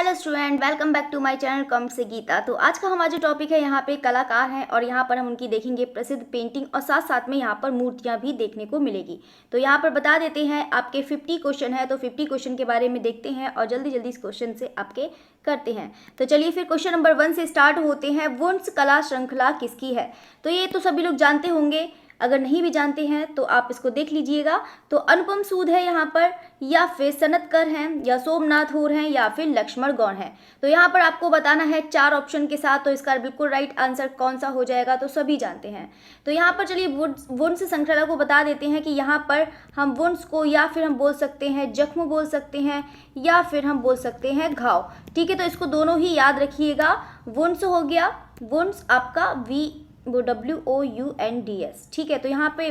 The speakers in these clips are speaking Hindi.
Hello student, welcome back to my channel कम से गीता। तो आज का हमारा जो टॉपिक है यहाँ पे कलाकार हैं और यहाँ पर हम उनकी देखेंगे प्रसिद्ध पेंटिंग और साथ साथ में यहाँ पर मूर्तियाँ भी देखने को मिलेगी। तो यहाँ पर बता देते हैं आपके 50 क्वेश्चन है, तो 50 क्वेश्चन के बारे में देखते हैं और जल्दी जल्दी इस क्वेश्चन से आपके करते हैं। तो चलिए फिर क्वेश्चन नंबर 1 से स्टार्ट होते हैं। वुंस कला श्रृंखला किसकी है? तो ये तो सभी लोग जानते होंगे, अगर नहीं भी जानते हैं तो आप इसको देख लीजिएगा। तो अनुपम सूद है यहाँ पर, या फिर सनतकर हैं, या सोमनाथ होर हैं, या फिर लक्ष्मण गौड़ हैं। तो यहाँ पर आपको बताना है 4 ऑप्शन के साथ, तो इसका बिल्कुल राइट आंसर कौन सा हो जाएगा तो सभी जानते हैं। तो यहाँ पर चलिए वुंस श्रृंखला को बता देते हैं कि यहाँ पर हम वुंस को या फिर हम बोल सकते हैं जख्म बोल सकते हैं, या फिर हम बोल सकते हैं घाव। ठीक है, तो इसको दोनों ही याद रखिएगा। वुंस हो गया, वुंस आपका WOUNDS। ठीक है, तो यहाँ पे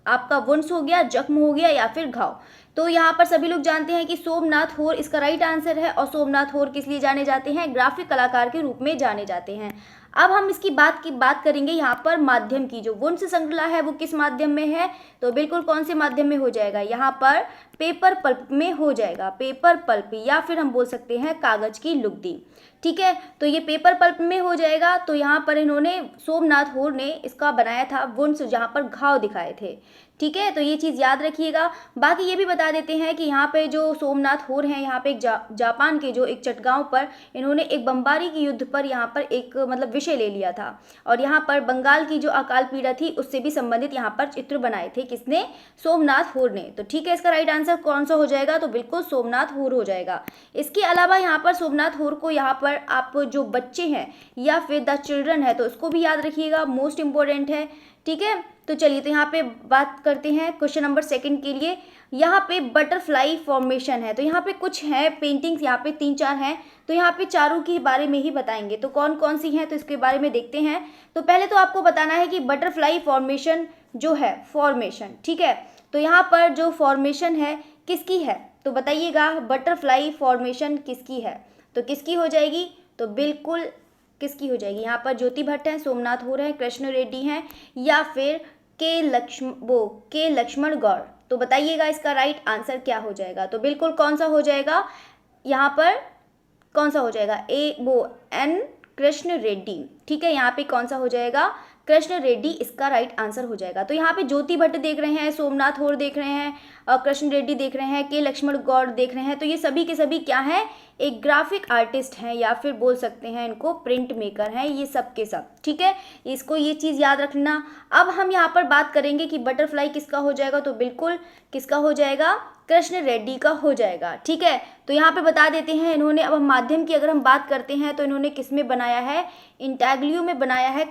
आपका वुंस हो गया, जख्म हो गया, या फिर घाव। तो यहाँ पर सभी लोग जानते हैं कि सोमनाथ होर इसका राइट आंसर है। और सोमनाथ होर किस लिए जाने जाते हैं? ग्राफिक कलाकार के रूप में जाने जाते हैं। अब हम इसकी बात करेंगे यहाँ पर माध्यम की। जो वुंस श्रृंखला है वो किस माध्यम में है? तो बिल्कुल कौन से माध्यम में हो जाएगा? यहाँ पर पेपर पल्प में हो जाएगा। पेपर पल्प, या फिर हम बोल सकते हैं कागज की लुगदी। ठीक है, तो ये पेपर पल्प में हो जाएगा। तो यहाँ पर इन्होंने सोमनाथ होर ने इसका बनाया था वुंस, जहाँ पर घाव दिखाए थे। ठीक है, तो ये चीज़ याद रखिएगा। बाकी ये भी बता देते हैं कि यहाँ पे जो सोमनाथ होर हैं, यहाँ पे एक जापान के जो एक चटगांव पर इन्होंने एक बमबारी के युद्ध पर यहाँ पर एक मतलब विषय ले लिया था। और यहाँ पर बंगाल की जो अकाल पीड़ा थी उससे भी संबंधित यहाँ पर चित्र बनाए थे। किसने? सोमनाथ होर ने। तो ठीक है, इसका राइट आंसर कौन सा हो जाएगा? तो बिल्कुल सोमनाथ होर हो जाएगा। इसके अलावा यहाँ पर सोमनाथ होर को यहाँ पर आप जो बच्चे हैं या फिर द चिल्ड्रन है, तो इसको भी याद रखिएगा, मोस्ट इंपॉर्टेंट है। ठीक है, तो चलिए तो यहाँ पे बात करते हैं क्वेश्चन नंबर 2 के लिए। यहाँ पे बटरफ्लाई फॉर्मेशन है, तो यहाँ पे कुछ है पेंटिंग्स, यहाँ पे 3-4 हैं। तो यहाँ पे चारों के बारे में ही बताएंगे। तो कौन कौन सी हैं तो इसके बारे में देखते हैं। तो पहले तो आपको बताना है कि बटरफ्लाई फॉर्मेशन जो है, फॉर्मेशन, ठीक है, तो यहाँ पर जो फॉर्मेशन है किसकी है? तो बताइएगा, बटरफ्लाई फॉर्मेशन किसकी है? तो किसकी हो जाएगी? तो बिल्कुल किसकी हो जाएगी? यहाँ पर ज्योति भट्ट हैं, सोमनाथ होर हैं, कृष्ण रेड्डी हैं, या फिर के लक्ष्मण गौड़। तो बताइएगा इसका राइट आंसर क्या हो जाएगा? तो बिल्कुल कौन सा हो जाएगा? यहाँ पर कौन सा हो जाएगा? N कृष्ण रेड्डी। ठीक है, यहाँ पे कौन सा हो जाएगा? कृष्ण रेड्डी इसका राइट आंसर हो जाएगा। तो यहाँ पे ज्योति भट्ट देख रहे हैं, सोमनाथ होर देख रहे हैं, और कृष्ण रेड्डी देख रहे हैं, के लक्ष्मण गौड़ देख रहे हैं। तो ये सभी के सभी क्या हैं? एक ग्राफिक आर्टिस्ट हैं, या फिर बोल सकते हैं इनको प्रिंट मेकर हैं, ये सब के सब। ठीक है, इसको ये चीज़ याद रखना। अब हम यहाँ पर बात करेंगे कि बटरफ्लाई किसका हो जाएगा। तो बिल्कुल किसका हो जाएगा? कृष्ण रेड्डी का हो जाएगा। ठीक है, तो यहाँ पे बता देते हैं इन्होंने। अब हम माध्यम की अगर हम बात करते हैं तो इन्होंने किस में बनाया है? इंटाग्लियो में बनाया है,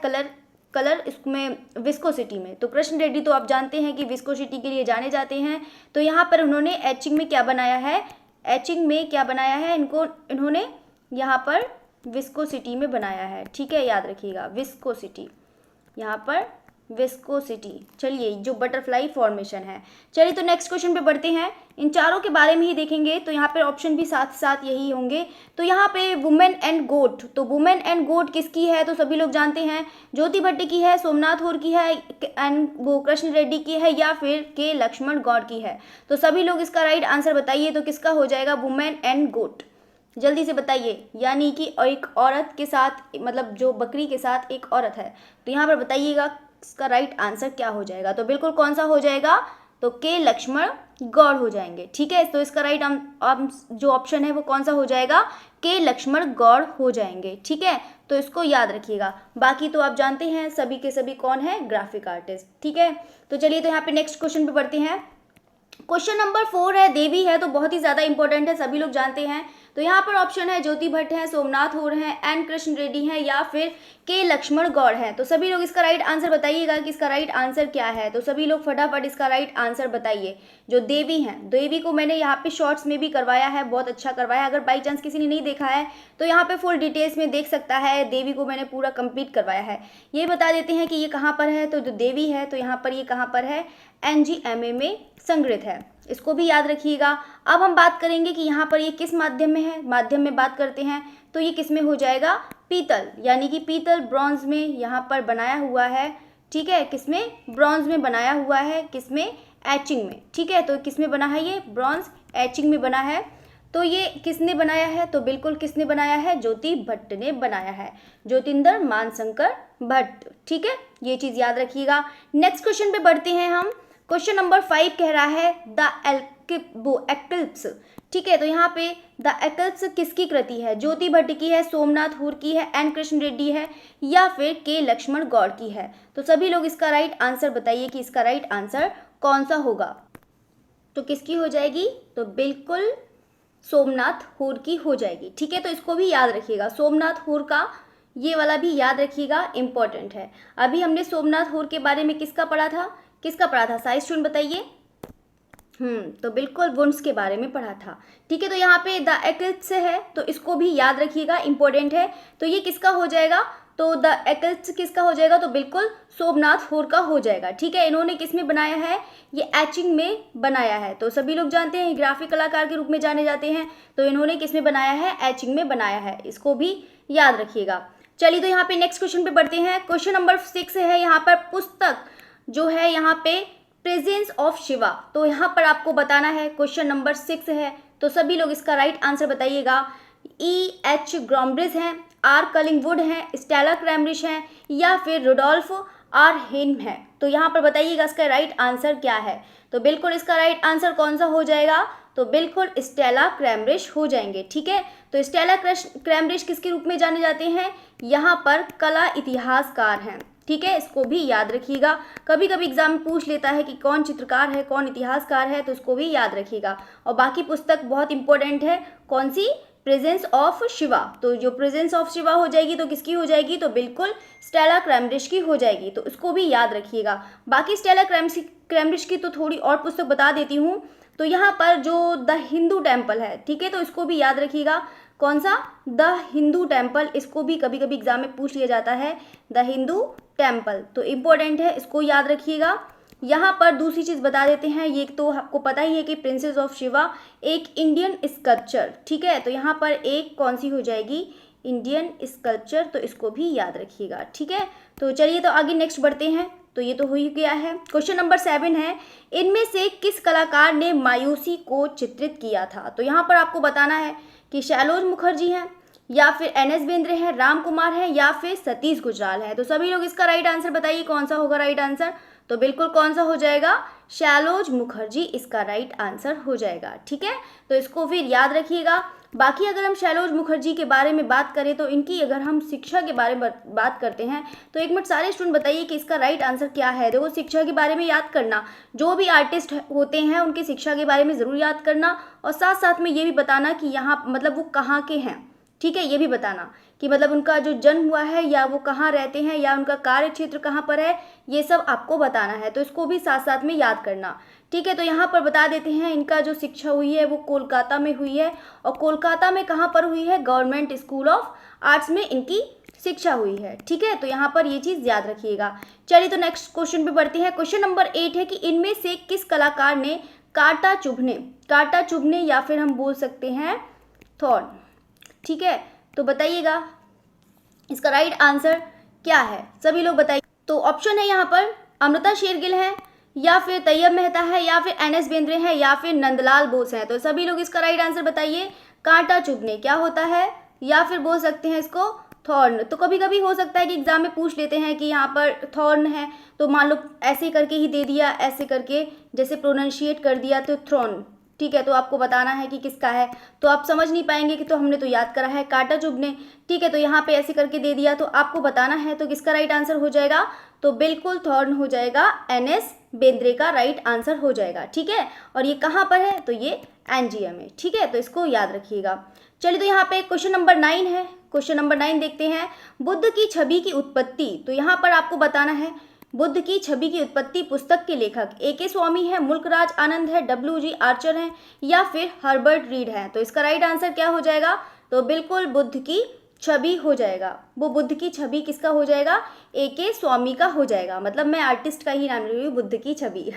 कलर इसमें विस्कोसिटी में। तो कृष्ण रेड्डी तो आप जानते हैं कि विस्कोसिटी के लिए जाने जाते हैं। तो यहाँ पर उन्होंने एचिंग में क्या बनाया है? एचिंग में क्या बनाया है? इन्होंने यहाँ पर विस्कोसिटी में बनाया है। ठीक है, याद रखिएगा, विस्कोसिटी, यहाँ पर विस्कोसिटी। चलिए, जो बटरफ्लाई फॉर्मेशन है। चलिए तो नेक्स्ट क्वेश्चन पे बढ़ते हैं। इन चारों के बारे में ही देखेंगे, तो यहाँ पे ऑप्शन भी साथ साथ यही होंगे। तो यहाँ पे वुमेन एंड गोट, तो वुमेन एंड गोट किसकी है? तो सभी लोग जानते हैं, ज्योति भट्ट की है, सोमनाथ होर की है, एंड वो कृष्ण रेड्डी की है, या फिर के लक्ष्मण गौड़ की है। तो सभी लोग इसका राइट आंसर बताइए, तो किसका हो जाएगा? वुमेन एंड गोट, जल्दी से बताइए। यानी कि एक औरत के साथ, मतलब जो बकरी के साथ एक औरत है। तो यहाँ पर बताइएगा इसका राइट आंसर क्या हो जाएगा? तो बिल्कुल कौन सा हो जाएगा? तो के लक्ष्मण गौड़ हो जाएंगे। ठीक है, तो इसका राइट जो ऑप्शन है वो कौन सा हो जाएगा? के लक्ष्मण गौड़ हो जाएंगे। ठीक है, तो इसको याद रखिएगा। बाकी तो आप जानते हैं सभी के सभी कौन है? Graphic artist. ठीक है, तो चलिए तो यहाँ पे नेक्स्ट क्वेश्चन पे बढ़ते हैं। क्वेश्चन नंबर 4 है, देवी है, तो बहुत ही ज़्यादा इंपॉर्टेंट है, सभी लोग जानते हैं। तो यहाँ पर ऑप्शन है ज्योति भट्ट है, सोमनाथ होर हैं, एन कृष्ण रेड्डी हैं, या फिर के लक्ष्मण गौड़ हैं। तो सभी लोग इसका राइट आंसर बताइएगा कि इसका राइट आंसर क्या है। तो सभी लोग फटाफट इसका राइट आंसर बताइए। जो देवी हैं, देवी को मैंने यहाँ पे शॉर्ट्स में भी करवाया है, बहुत अच्छा करवाया है। अगर बाई चांस किसी ने नहीं देखा है तो यहाँ पे फुल डिटेल्स में देख सकता है। देवी को मैंने पूरा कंप्लीट करवाया है। ये बता देते हैं कि ये कहाँ पर है। तो जो देवी है, तो यहाँ पर ये कहाँ पर है? NGMA में संग्रहित है, इसको भी याद रखिएगा। अब हम बात करेंगे कि यहाँ पर ये किस माध्यम में है। माध्यम में बात करते हैं तो ये किस में हो जाएगा? पीतल, यानी कि पीतल ब्रॉन्ज में यहाँ पर बनाया हुआ है। ठीक है, किस में? ब्रॉन्ज में बनाया हुआ है। किस में? एचिंग में। ठीक है, तो किस में बना है? ये ब्रॉन्ज एचिंग में बना है। तो ये किसने बनाया है? तो बिल्कुल किसने बनाया है? ज्योति भट्ट ने बनाया है, ज्योतिंदर मानशंकर भट्ट। ठीक है, ये चीज़ याद रखिएगा। नेक्स्ट क्वेश्चन पे बढ़ते हैं हम। क्वेश्चन नंबर 5 कह रहा है द एक्लिप्स। ठीक है, तो यहाँ पे द एक्लिप्स किसकी कृति है? ज्योति भट्ट की है, सोमनाथ हुर की है, एन कृष्ण रेड्डी है, या फिर के लक्ष्मण गौड़ की है? तो सभी लोग इसका राइट आंसर बताइए कि इसका राइट आंसर कौन सा होगा। तो किसकी हो जाएगी? तो बिल्कुल सोमनाथ हुर की हो जाएगी। ठीक है, तो इसको भी याद रखिएगा, सोमनाथ हुर का ये वाला भी याद रखिएगा, इंपॉर्टेंट है। अभी हमने सोमनाथ हुर के बारे में किसका पढ़ा था? साइज स्टूडेंट बताइए। तो बिल्कुल वुंस के बारे में पढ़ा था। ठीक है, तो यहाँ पे द एक्लिप्स है, तो इसको भी याद रखिएगा, इंपॉर्टेंट है। तो ये किसका हो जाएगा? तो द एक्लिप्स किसका हो जाएगा? तो बिल्कुल सोमनाथ हुर का हो जाएगा। ठीक है, इन्होंने किसमें बनाया है? ये एचिंग में बनाया है। तो सभी लोग जानते हैं ग्राफिक कलाकार के रूप में जाने जाते हैं, तो इन्होंने किसमें बनाया है? एचिंग में बनाया है, इसको भी याद रखिएगा। चलिए, तो यहाँ पे नेक्स्ट क्वेश्चन पे बढ़ते हैं। क्वेश्चन नंबर 6 है यहाँ पर, पुस्तक जो है यहाँ पे प्रेजेंस ऑफ शिवा। तो यहाँ पर आपको बताना है, क्वेश्चन नंबर 6 है, तो सभी लोग इसका राइट आंसर बताइएगा। E.H. ग्रॉम्ब्रिज हैं, आर कलिंगवुड हैं, स्टेला क्रैमरिश हैं, या फिर रुडोल्फ आर हेन है? तो यहाँ पर बताइएगा इसका राइट आंसर क्या है। तो बिल्कुल इसका राइट आंसर कौन सा हो जाएगा? तो बिल्कुल स्टेला क्रैमरिश हो जाएंगे। ठीक है, तो स्टेला क्रैमरिश किसके रूप में जाने जाते हैं? यहाँ पर कला इतिहासकार हैं। ठीक है, इसको भी याद रखिएगा, कभी कभी एग्जाम में पूछ लेता है कि कौन चित्रकार है, कौन इतिहासकार है, तो इसको भी याद रखिएगा। और बाकी पुस्तक बहुत इंपॉर्टेंट है, कौन सी? Presence of Shiva. तो जो प्रेजेंस ऑफ शिवा हो जाएगी तो किसकी हो जाएगी? तो बिल्कुल स्टेला क्रैमरिश की हो जाएगी, तो इसको भी याद रखिएगा। बाकी स्टेला क्रैमरिश की तो थोड़ी और पुस्तक बता देती हूँ। तो यहाँ पर जो द हिंदू टेम्पल है, ठीक है, तो इसको भी याद रखिएगा। कौन सा? द हिंदू टेम्पल, इसको भी कभी कभी एग्जाम में पूछ लिया जाता है, द हिंदू टेम्पल, तो इम्पोर्टेंट है, इसको याद रखिएगा। यहाँ पर दूसरी चीज़ बता देते हैं, ये तो आपको पता ही है कि प्रिंसेस ऑफ शिवा एक इंडियन स्कल्पचर। ठीक है, तो यहाँ पर एक कौन सी हो जाएगी? इंडियन स्कल्पचर, तो इसको भी याद रखिएगा। ठीक है, तो चलिए तो आगे नेक्स्ट बढ़ते हैं। तो ये तो हो ही गया है। क्वेश्चन नंबर 7 है, इनमें से किस कलाकार ने मायूसी को चित्रित किया था? तो यहाँ पर आपको बताना है कि शैलोज मुखर्जी हैं, या फिर NS बेंद्रे हैं, राम कुमार है, या फिर सतीश गुजराल है? तो सभी लोग इसका राइट आंसर बताइए, कौन सा होगा राइट आंसर? तो बिल्कुल कौन सा हो जाएगा? शैलोज मुखर्जी इसका राइट आंसर हो जाएगा। ठीक है, तो इसको फिर याद रखिएगा। बाकी अगर हम शैलोज मुखर्जी के बारे में बात करें, तो इनकी अगर हम शिक्षा के बारे में बात करते हैं, तो एक मिनट सारे स्टूडेंट बताइए कि इसका राइट आंसर क्या है। देखो, शिक्षा के बारे में याद करना, जो भी आर्टिस्ट होते हैं उनकी शिक्षा के बारे में ज़रूर याद करना, और साथ साथ में ये भी बताना कि यहाँ मतलब वो कहाँ के हैं। ठीक है, ये भी बताना कि मतलब उनका जो जन्म हुआ है, या वो कहाँ रहते हैं, या उनका कार्य क्षेत्र कहाँ पर है, ये सब आपको बताना है, तो इसको भी साथ साथ में याद करना। ठीक है, तो यहाँ पर बता देते हैं, इनका जो शिक्षा हुई है वो कोलकाता में हुई है, और कोलकाता में कहाँ पर हुई है? गवर्नमेंट स्कूल ऑफ आर्ट्स में इनकी शिक्षा हुई है। ठीक है, तो यहाँ पर ये चीज़ याद रखिएगा। चलिए तो नेक्स्ट क्वेश्चन पे बढ़ते हैं। क्वेश्चन नंबर 8 है कि इनमें से किस कलाकार ने कांटा चुभने या फिर हम बोल सकते हैं थॉर्न, ठीक है, तो बताइएगा इसका राइट आंसर क्या है, सभी लोग बताइए। तो ऑप्शन है यहाँ पर अमृता शेरगिल है, या फिर तैयब मेहता है, या फिर NS बेंद्रे है, या फिर नंदलाल बोस है? तो सभी लोग इसका राइट आंसर बताइए। कांटा चुभने क्या होता है, या फिर बोल सकते हैं इसको थॉर्न। तो कभी कभी हो सकता है कि एग्जाम में पूछ लेते हैं कि यहाँ पर थॉर्न है, तो मान लो ऐसे करके ही दे दिया, ऐसे करके जैसे प्रोनाउंशिएट कर दिया तो थ्रोन। ठीक है, तो आपको बताना है कि किसका है, तो आप समझ नहीं पाएंगे कि तो हमने तो याद करा है कांटा चुभने। ठीक है, तो यहाँ पे ऐसे करके दे दिया, तो आपको बताना है, तो किसका राइट आंसर हो जाएगा? तो बिल्कुल थॉर्न हो जाएगा, NS बेंद्रे का राइट आंसर हो जाएगा। ठीक है, और ये कहाँ पर है? तो ये NGM है। ठीक है, तो इसको याद रखिएगा। चलिए, तो यहाँ पे क्वेश्चन नंबर 9 है। क्वेश्चन नंबर 9 देखते हैं, बुद्ध की छवि की उत्पत्ति। तो यहाँ पर आपको बताना है, बुद्ध की छवि की उत्पत्ति पुस्तक के लेखक AK स्वामी है, मुल्कराज आनंद है, WG आर्चर है, या फिर हर्बर्ट रीड है? तो इसका राइट आंसर क्या हो जाएगा? तो बिल्कुल बुद्ध की छवि हो जाएगा। वो बुद्ध की छवि किसका हो जाएगा? AK स्वामी का हो जाएगा। मतलब मैं आर्टिस्ट का ही नाम ले रही हूँ, बुद्ध की छवि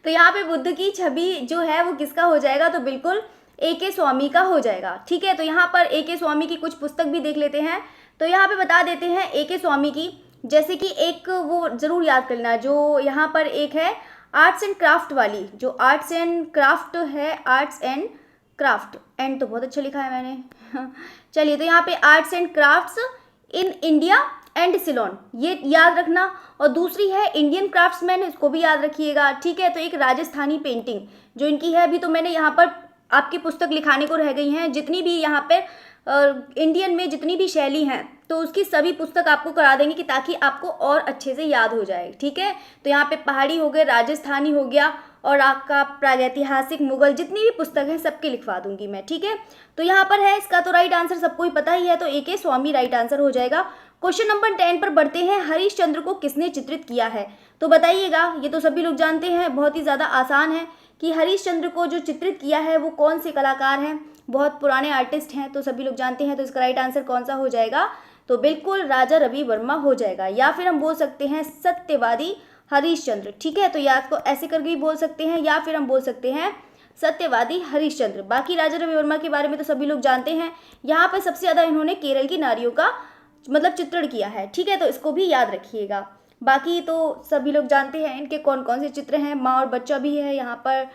तो यहाँ पे बुद्ध की छवि जो है वो किसका हो जाएगा? तो बिल्कुल AK स्वामी का हो जाएगा। ठीक है, तो यहाँ पर AK स्वामी की कुछ पुस्तक भी देख लेते हैं। तो यहाँ पे बता देते हैं AK स्वामी की, जैसे कि एक वो ज़रूर याद कर लेना, जो यहाँ पर एक है आर्ट्स एंड क्राफ्ट वाली, जो आर्ट्स एंड क्राफ्ट है, आर्ट्स एंड क्राफ्ट, एंड तो बहुत अच्छा लिखा है मैंने। चलिए, तो यहाँ पे arts and crafts in India and Ceylon, ये याद रखना। और दूसरी है इंडियन क्राफ्ट्समैन, इसको भी याद रखिएगा, ठीक है। तो एक राजस्थानी पेंटिंग जो इनकी है, अभी तो मैंने यहाँ पर आपकी पुस्तक लिखाने को रह गई हैं, जितनी भी यहाँ पर इंडियन में जितनी भी शैली हैं तो उसकी सभी पुस्तक आपको करा देंगे कि ताकि आपको और अच्छे से याद हो जाए, ठीक है। तो यहाँ पे पहाड़ी हो गए, राजस्थानी हो गया, और आपका प्रागैतिहासिक, मुगल, जितनी भी पुस्तक है सबके लिखवा दूंगी मैं, ठीक है। तो यहाँ पर है, इसका तो राइट आंसर सबको ही पता ही है, तो AK स्वामी राइट आंसर हो जाएगा। क्वेश्चन नंबर 10 पर बढ़ते हैं। हरिश्चंद्र को किसने चित्रित किया है? तो बताइएगा, ये तो सभी लोग जानते हैं, बहुत ही ज़्यादा आसान है कि हरिश्चंद्र को जो चित्रित किया है वो कौन से कलाकार हैं, बहुत पुराने आर्टिस्ट हैं, तो सभी लोग जानते हैं। तो इसका राइट आंसर कौन सा हो जाएगा? तो बिल्कुल राजा रवि वर्मा हो जाएगा, या फिर हम बोल सकते हैं सत्यवादी हरिश्चंद्र, ठीक है। तो या तो ऐसे करके भी बोल सकते हैं, या फिर हम बोल सकते हैं सत्यवादी हरिश्चंद्र। बाकी राजा रवि वर्मा के बारे में तो सभी लोग जानते हैं। यहाँ पर सबसे ज़्यादा इन्होंने केरल की नारियों का मतलब चित्रण किया है, ठीक है। तो इसको भी याद रखिएगा। बाकी तो सभी लोग जानते हैं इनके कौन कौन से चित्र हैं। माँ और बच्चा भी है यहाँ पर,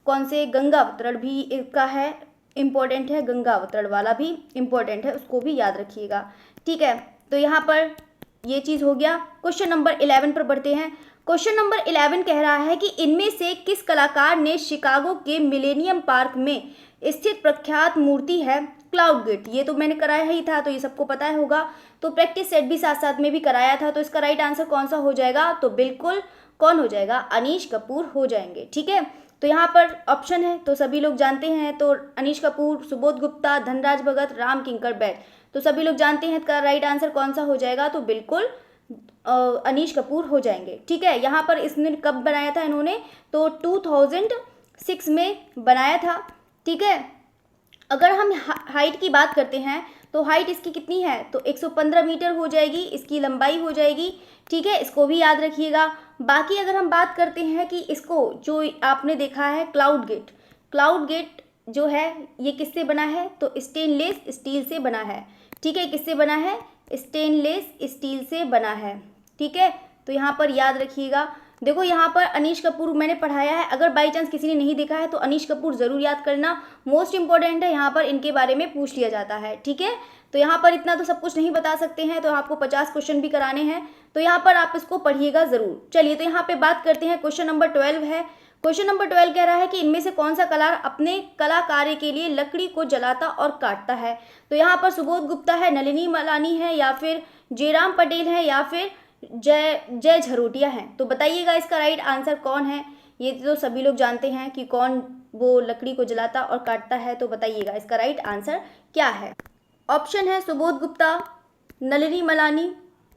कौन से, गंगा अवतरण भी इसका है, इम्पोर्टेंट है, गंगा अवतरण वाला भी इम्पोर्टेंट है, उसको भी याद रखिएगा, ठीक है। तो यहाँ पर ये चीज़ हो गया। क्वेश्चन नंबर 11 पर बढ़ते हैं। क्वेश्चन नंबर 11 कह रहा है कि इनमें से किस कलाकार ने शिकागो के मिलेनियम पार्क में स्थित प्रख्यात मूर्ति है क्लाउड गेट, ये तो मैंने कराया ही था, तो ये सबको पता है होगा, तो प्रैक्टिस सेट भी साथ साथ में भी कराया था। तो इसका राइट आंसर कौन सा हो जाएगा? तो बिल्कुल कौन हो जाएगा? अनीश कपूर हो जाएंगे, ठीक है। तो यहाँ पर ऑप्शन है तो सभी लोग जानते हैं, तो अनीश कपूर, सुबोध गुप्ता, धनराज भगत, राम किंकर बैड, तो सभी लोग जानते हैं। इसका राइट आंसर कौन सा हो जाएगा? तो बिल्कुल अनीश कपूर हो जाएंगे, ठीक है। यहाँ पर इसने कब बनाया था इन्होंने? तो 2006 में बनाया था, ठीक है। अगर हम हाइट की बात करते हैं तो हाइट इसकी कितनी है? तो 115 मीटर हो जाएगी, इसकी लंबाई हो जाएगी, ठीक है। इसको भी याद रखिएगा। बाकी अगर हम बात करते हैं कि इसको जो आपने देखा है क्लाउड गेट जो है ये किससे बना है? तो स्टेनलेस स्टील से बना है, ठीक है। किससे बना है? स्टेनलेस स्टील से बना है, ठीक है। तो यहाँ पर याद रखिएगा। देखो यहाँ पर अनीश कपूर मैंने पढ़ाया है, अगर बाई चांस किसी ने नहीं देखा है तो अनीश कपूर ज़रूर याद करना, मोस्ट इंपॉर्टेंट है, यहाँ पर इनके बारे में पूछ लिया जाता है, ठीक है। तो यहाँ पर इतना तो सब कुछ नहीं बता सकते हैं, तो आपको 50 क्वेश्चन भी कराने हैं, तो यहाँ पर आप इसको पढ़िएगा ज़रूर। चलिए, तो यहाँ पर बात करते हैं, क्वेश्चन नंबर 12 है। क्वेश्चन नंबर 12 कह रहा है कि इनमें से कौन सा कलाकार अपने कला कार्य के लिए लकड़ी को जलाता और काटता है? तो यहाँ पर सुबोध गुप्ता है, नलिनी मलानी है, या फिर जयराम पटेल है, या फिर जय झरोटिया हैं। तो बताइएगा इसका राइट आंसर कौन है? ये तो सभी लोग जानते हैं कि कौन वो लकड़ी को जलाता और काटता है, तो बताइएगा इसका राइट आंसर क्या है? ऑप्शन है सुबोध गुप्ता, नलिनी मलानी,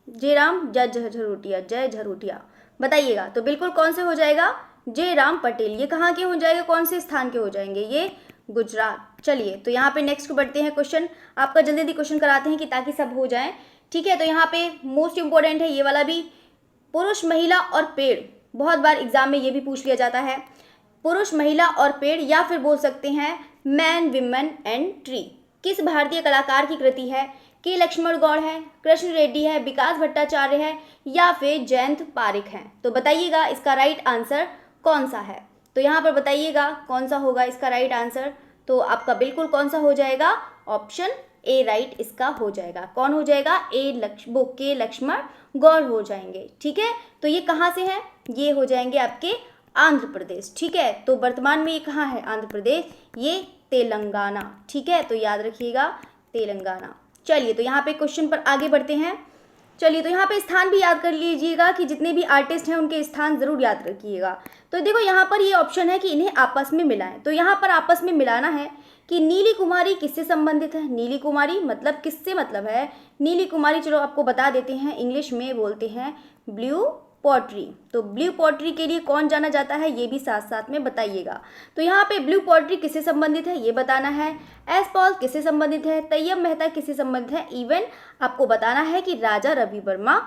जयराम, जय झरोटिया, बताइएगा। तो बिल्कुल कौन से हो जाएगा? जयराम पटेल। ये कहाँ के हो जाएंगे? कौन से स्थान के हो जाएंगे? ये गुजरात। चलिए, तो यहाँ पे नेक्स्ट बढ़ते हैं क्वेश्चन, आपका जल्दी जल्दी क्वेश्चन कराते हैं कि ताकि सब हो जाए, ठीक है। तो यहाँ पे मोस्ट इंपॉर्टेंट है ये वाला भी, पुरुष, महिला और पेड़, बहुत बार एग्जाम में ये भी पूछ लिया जाता है, पुरुष, महिला और पेड़, या फिर बोल सकते हैं मैन, विमेन एंड ट्री, किस भारतीय कलाकार की कृति है? के लक्ष्मण गौड़ है, कृष्ण रेड्डी है, विकास भट्टाचार्य है, या फिर जयंत पारिक हैं? तो बताइएगा इसका राइट आंसर कौन सा है? तो यहाँ पर बताइएगा कौन सा होगा इसका राइट आंसर? तो आपका बिल्कुल कौन सा हो जाएगा? ऑप्शन ए राइट इसका हो जाएगा। कौन हो जाएगा? के लक्ष्मण गौड़ हो जाएंगे, ठीक है। तो ये कहाँ से हैं? ये हो जाएंगे आपके आंध्र प्रदेश, ठीक है। तो वर्तमान में ये कहाँ है? आंध्र प्रदेश, ये तेलंगाना, ठीक है। तो याद रखिएगा तेलंगाना। चलिए, तो यहाँ पे क्वेश्चन पर आगे बढ़ते हैं। चलिए, तो यहाँ पे स्थान भी याद कर लीजिएगा कि जितने भी आर्टिस्ट हैं उनके स्थान ज़रूर याद रखिएगा। तो देखो यहाँ पर ये ऑप्शन है कि इन्हें आपस में मिलाएं, तो यहाँ पर आपस में मिलाना है कि नीली कुमारी किससे संबंधित है? नीली कुमारी मतलब किससे मतलब है नीली कुमारी? चलो आपको बता देते हैं, इंग्लिश में बोलते हैं ब्लू पॉटरी। तो ब्लू पॉटरी के लिए कौन जाना जाता है ये भी साथ साथ में बताइएगा। तो यहाँ पे ब्लू पॉटरी किससे संबंधित है ये बताना है, एस पॉल किससे संबंधित है, तैयब मेहता किससे संबंधित है, इवन आपको बताना है कि राजा रवि वर्मा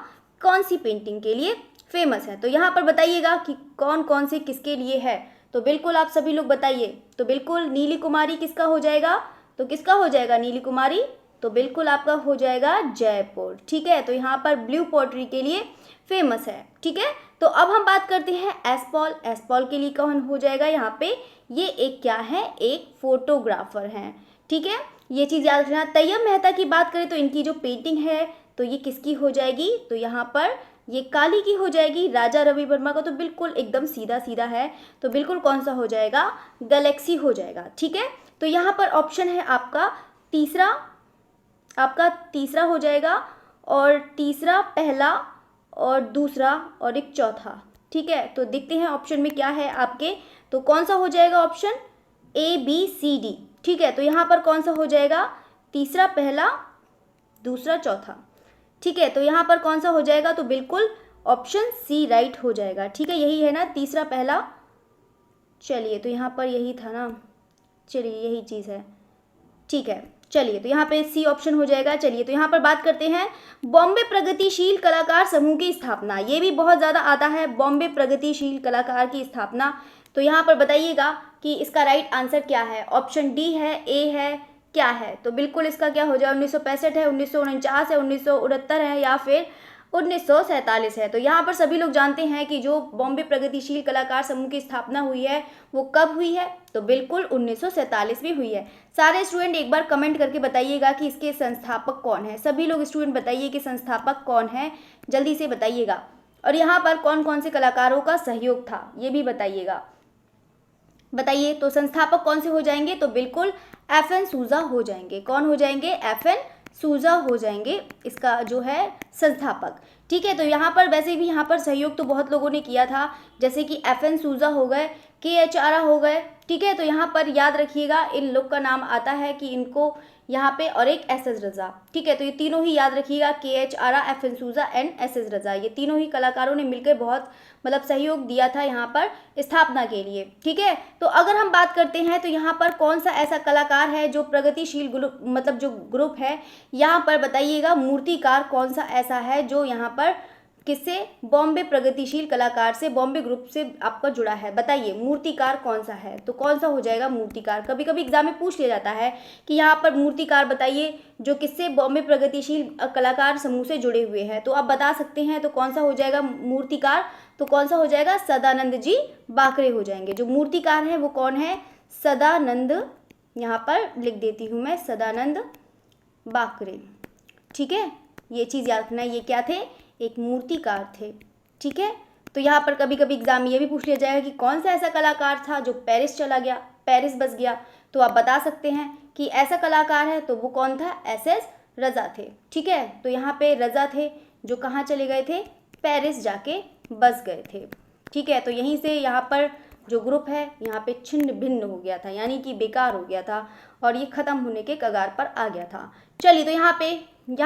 कौन सी पेंटिंग के लिए फेमस है। तो यहाँ पर बताइएगा कि कौन कौन से किसके लिए है। तो बिल्कुल आप सभी लोग बताइए। तो बिल्कुल नीली कुमारी किसका हो जाएगा? तो किसका हो जाएगा नीली कुमारी? तो बिल्कुल आपका हो जाएगा जयपुर, ठीक है। तो यहाँ पर ब्लू पॉटरी के लिए फेमस है, ठीक है। तो अब हम बात करते हैं एसपॉल। एसपॉल के लिए कौन हो जाएगा यहाँ पे, ये एक क्या है, एक फोटोग्राफर हैं, ठीक है, ये चीज़ याद रखना। तैयब मेहता की बात करें तो इनकी जो पेंटिंग है तो ये किसकी हो जाएगी, तो यहाँ पर ये काली की हो जाएगी। राजा रवि वर्मा का तो बिल्कुल एकदम सीधा सीधा है, तो बिल्कुल कौन सा हो जाएगा, गैलेक्सी हो जाएगा, ठीक है। तो यहाँ पर ऑप्शन है आपका तीसरा हो जाएगा, और तीसरा, पहला और दूसरा और एक चौथा, ठीक है। तो देखते हैं ऑप्शन में क्या है आपके, तो कौन सा हो जाएगा ऑप्शन ABCD, ठीक है। तो यहाँ पर कौन सा हो जाएगा, तीसरा, पहला, दूसरा, चौथा, ठीक है। तो यहाँ पर कौन सा हो जाएगा, तो बिल्कुल ऑप्शन C राइट हो जाएगा, ठीक है। यही है ना, तीसरा, पहला, चलिए तो यहाँ पर यही था ना, चलिए यही चीज़ है, ठीक है। चलिए तो यहाँ पे C ऑप्शन हो जाएगा। चलिए तो यहाँ पर बात करते हैं बॉम्बे प्रगतिशील कलाकार समूह की स्थापना, ये भी बहुत ज़्यादा आता है, बॉम्बे प्रगतिशील कलाकार की स्थापना। तो यहाँ पर बताइएगा कि इसका राइट आंसर क्या है, ऑप्शन D है, A है, क्या है, तो बिल्कुल इसका क्या हो जाए, 1965 है, 1949 है, 1969 है, या फिर 1947 है। तो यहाँ पर सभी लोग जानते हैं कि जो बॉम्बे प्रगतिशील कलाकार समूह की स्थापना हुई है वो कब हुई है, तो बिल्कुल 1947 में हुई है। सारे स्टूडेंट एक बार कमेंट करके बताइएगा कि इसके संस्थापक कौन है, सभी लोग स्टूडेंट बताइए कि संस्थापक कौन है, जल्दी से बताइएगा। और यहाँ पर कौन कौन से कलाकारों का सहयोग था ये भी बताइएगा, बताइए। तो संस्थापक कौन से हो जाएंगे, तो बिल्कुल FN सूजा हो जाएंगे। कौन हो जाएंगे, FN सूजा हो जाएंगे इसका जो है संस्थापक, ठीक है। तो यहाँ पर वैसे भी यहाँ पर सहयोग तो बहुत लोगों ने किया था, जैसे कि FN सूजा हो गए, KH आरा हो गए, ठीक है। तो यहाँ पर याद रखिएगा इन लोग का नाम आता है कि इनको यहाँ पे, और एक SS रजा, ठीक है। तो ये तीनों ही याद रखिएगा, KH आरा, FN सूजा एंड SS रजा, ये तीनों ही कलाकारों ने मिलकर बहुत मतलब सहयोग दिया था यहाँ पर स्थापना के लिए, ठीक है। तो अगर हम बात करते हैं तो यहाँ पर कौन सा ऐसा कलाकार है जो प्रगतिशील ग्रुप, मतलब जो ग्रुप है यहाँ पर बताइएगा, मूर्तिकार कौन सा ऐसा है जो यहाँ पर किससे, बॉम्बे प्रगतिशील कलाकार से, बॉम्बे ग्रुप से आपका जुड़ा है, बताइए मूर्तिकार कौन सा है, तो कौन सा हो जाएगा मूर्तिकार। कभी कभी एग्जाम में पूछ लिया जाता है कि यहाँ पर मूर्तिकार बताइए जो किससे, बॉम्बे प्रगतिशील कलाकार समूह से जुड़े हुए हैं, तो आप बता सकते हैं तो कौन सा हो जाएगा मूर्तिकार, तो कौन सा हो जाएगा, सदानंद जी बाकरे हो जाएंगे। जो मूर्तिकार हैं वो कौन है, सदानंद, यहाँ पर लिख देती हूँ मैं, सदानंद बाकरे, ठीक है। ये चीज़ याद रखना, ये क्या थे, एक मूर्तिकार थे, ठीक है। तो यहाँ पर कभी कभी एग्जाम में ये भी पूछ लिया जाएगा कि कौन सा ऐसा कलाकार था जो पेरिस चला गया, पेरिस बस गया, तो आप बता सकते हैं कि ऐसा कलाकार है, तो वो कौन था, SS रजा थे, ठीक है। तो यहाँ पे रजा थे जो कहाँ चले गए थे, पेरिस जाके बस गए थे, ठीक है। तो यहीं से यहाँ पर जो ग्रुप है यहाँ पे छिन्न भिन्न हो गया था, यानी कि बेकार हो गया था और ये ख़त्म होने के कगार पर आ गया था। चलिए तो यहाँ